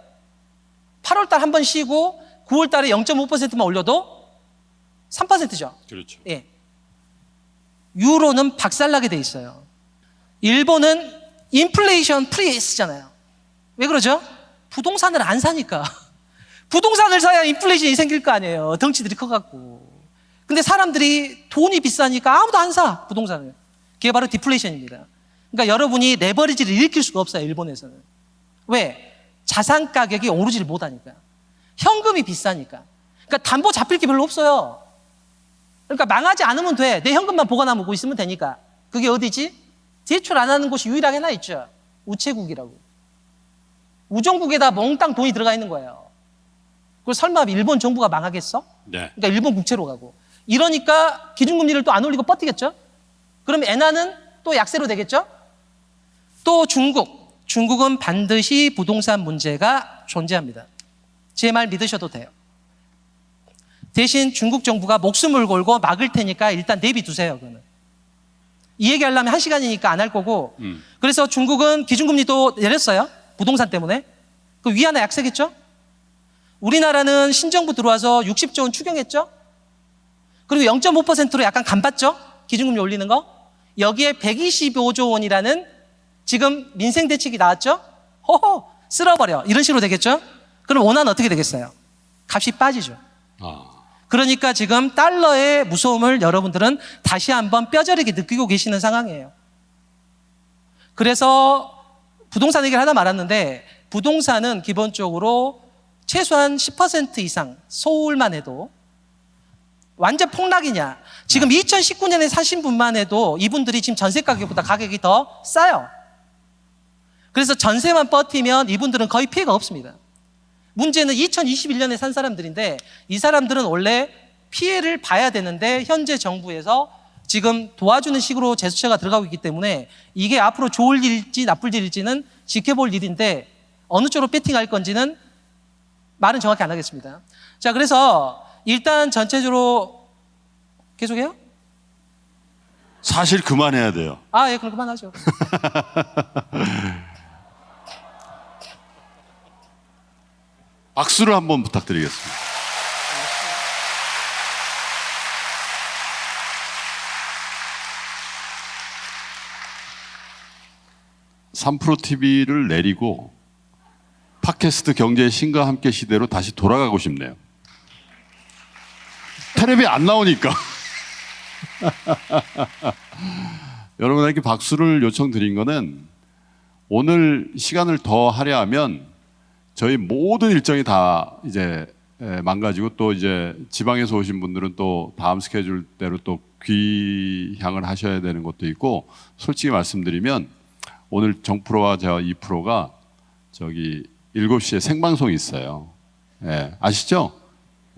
8월 달 한 번 쉬고 9월 달에 0.5%만 올려도 3%죠. 그렇죠. 예. 유로는 박살나게 돼 있어요. 일본은 인플레이션 프리스잖아요. 왜 그러죠? 부동산을 안 사니까. 부동산을 사야 인플레이션이 생길 거 아니에요. 덩치들이 커갖고. 근데 사람들이 돈이 비싸니까 아무도 안 사, 부동산을. 그게 바로 디플레이션입니다. 그러니까 여러분이 레버리지를 일으킬 수가 없어요, 일본에서는. 왜? 자산 가격이 오르지를 못하니까. 현금이 비싸니까. 그러니까 담보 잡힐 게 별로 없어요. 그러니까 망하지 않으면 돼. 내 현금만 보관하고 있으면 되니까. 그게 어디지? 대출 안 하는 곳이 유일하게 하나 있죠. 우체국이라고. 우정국에다 몽땅 돈이 들어가 있는 거예요. 그걸 설마 일본 정부가 망하겠어? 네. 그러니까 일본 국채로 가고. 이러니까 기준금리를 또 안 올리고 버티겠죠? 그럼 엔화는 또 약세로 되겠죠? 또 중국. 중국은 반드시 부동산 문제가 존재합니다. 제 말 믿으셔도 돼요. 대신 중국 정부가 목숨을 걸고 막을 테니까 일단 내비두세요. 그거는. 이 얘기하려면 1시간이니까 안 할 거고. 그래서 중국은 기준금리도 내렸어요. 부동산 때문에. 그 위안화 약세겠죠? 우리나라는 신정부 들어와서 60조 원 추경했죠? 그리고 0.5%로 약간 간봤죠? 기준금리 올리는 거. 여기에 125조 원이라는 지금 민생대책이 나왔죠? 호호, 쓸어버려. 이런 식으로 되겠죠? 그럼 원화는 어떻게 되겠어요? 값이 빠지죠. 그러니까 지금 달러의 무서움을 여러분들은 다시 한번 뼈저리게 느끼고 계시는 상황이에요. 그래서 부동산 얘기를 하나 말았는데, 부동산은 기본적으로 최소한 10% 이상, 서울만 해도 완전 폭락이냐. 지금 2019년에 사신 분만 해도 이분들이 지금 전세 가격보다 가격이 더 싸요. 그래서 전세만 버티면 이분들은 거의 피해가 없습니다. 문제는 2021년에 산 사람들인데, 이 사람들은 원래 피해를 봐야 되는데 현재 정부에서 지금 도와주는 식으로 제스처가 들어가고 있기 때문에 이게 앞으로 좋을 일일지 나쁠 일일지는 지켜볼 일인데, 어느 쪽으로 배팅할 건지는 말은 정확히 안 하겠습니다. 자, 그래서 일단 전체적으로 계속해요? 사실 그만해야 돼요. 아, 예, 그럼 그만하죠. 박수를 한번 부탁드리겠습니다. 삼프로 TV를 내리고 팟캐스트 경제의 신과 함께 시대로 다시 돌아가고 싶네요. 텔레비 안 나오니까. 여러분에게 박수를 요청드린 거는, 오늘 시간을 더 할애하면 저희 모든 일정이 다 이제 망가지고, 또 이제 지방에서 오신 분들은 또 다음 스케줄대로 또 귀향을 하셔야 되는 것도 있고, 솔직히 말씀드리면 오늘 정프로와 제가 2프로가 저기 7시에 생방송이 있어요. 예, 아시죠?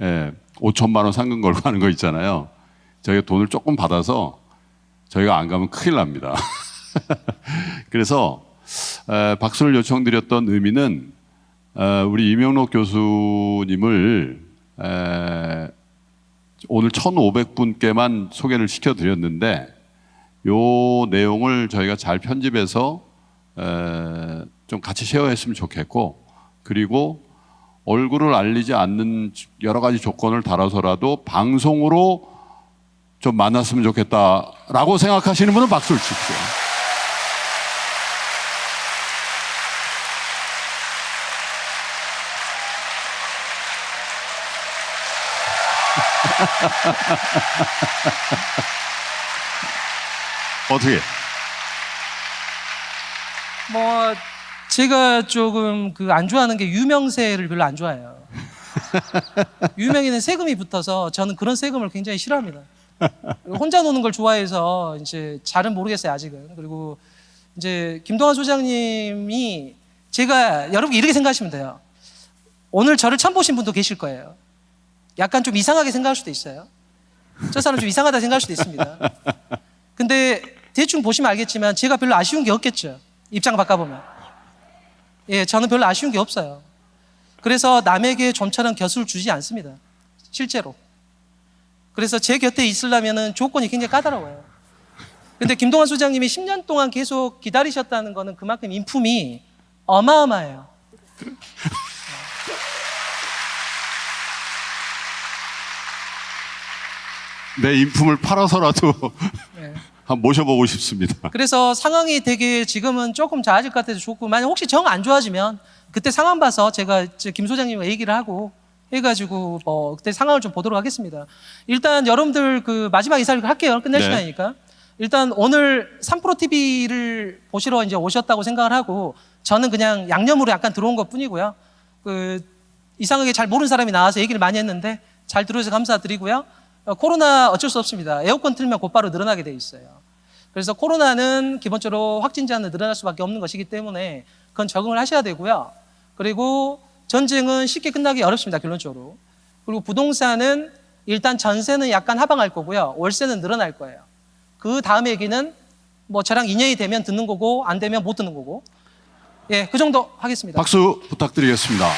예, 5천만 원 상금 걸고 하는 거 있잖아요. 저희가 돈을 조금 받아서 저희가 안 가면 큰일 납니다. 그래서 박수를 요청드렸던 의미는, 우리 이명록 교수님을 오늘 1,500분께만 소개를 시켜드렸는데, 요 내용을 저희가 잘 편집해서 좀 같이 쉐어했으면 좋겠고, 그리고 얼굴을 알리지 않는 여러 가지 조건을 달아서라도 방송으로 좀 만났으면 좋겠다라고 생각하시는 분은 박수를 치십시오. 어떻게? 뭐 제가 조금 안 좋아하는 게 유명세를 별로 안 좋아해요. 유명인은 세금이 붙어서 저는 그런 세금을 굉장히 싫어합니다. 혼자 노는 걸 좋아해서 이제 잘은 모르겠어요, 아직은. 그리고 이제 김동완 소장님이, 제가 여러분 이렇게 생각하시면 돼요. 오늘 저를 처음 보신 분도 계실 거예요. 약간 좀 이상하게 생각할 수도 있어요. 저 사람 좀 이상하다 생각할 수도 있습니다. 근데 대충 보시면 알겠지만 제가 별로 아쉬운 게 없겠죠. 입장 바꿔보면. 예, 저는 별로 아쉬운 게 없어요. 그래서 남에게 좀처럼 곁을 주지 않습니다. 실제로. 그래서 제 곁에 있으려면 조건이 굉장히 까다로워요. 근데 김동완 소장님이 10년 동안 계속 기다리셨다는 거는 그만큼 인품이 어마어마해요. 내 인품을 팔아서라도 네. 한번 모셔보고 싶습니다. 그래서 상황이 되게 지금은 조금 좋아질 것 같아서 좋고, 만약 혹시 정 안 좋아지면 그때 상황 봐서 제가 김 소장님과 얘기를 하고 해가지고 그때 상황을 좀 보도록 하겠습니다. 일단 여러분들 그 마지막 인사를 할게요. 끝낼 네. 시간이니까. 일단 오늘 3프로 TV를 보시러 이제 오셨다고 생각을 하고, 저는 그냥 양념으로 약간 들어온 것 뿐이고요. 그 이상하게 잘 모르는 사람이 나와서 얘기를 많이 했는데 잘 들어주셔서 감사드리고요. 코로나 어쩔 수 없습니다. 에어컨 틀면 곧바로 늘어나게 돼 있어요. 그래서 코로나는 기본적으로 확진자는 늘어날 수밖에 없는 것이기 때문에 그건 적응을 하셔야 되고요. 그리고 전쟁은 쉽게 끝나기 어렵습니다, 결론적으로. 그리고 부동산은 일단 전세는 약간 하방할 거고요. 월세는 늘어날 거예요. 그 다음 얘기는 뭐 저랑 인연이 되면 듣는 거고 안 되면 못 듣는 거고. 예, 그 정도 하겠습니다. 박수 부탁드리겠습니다.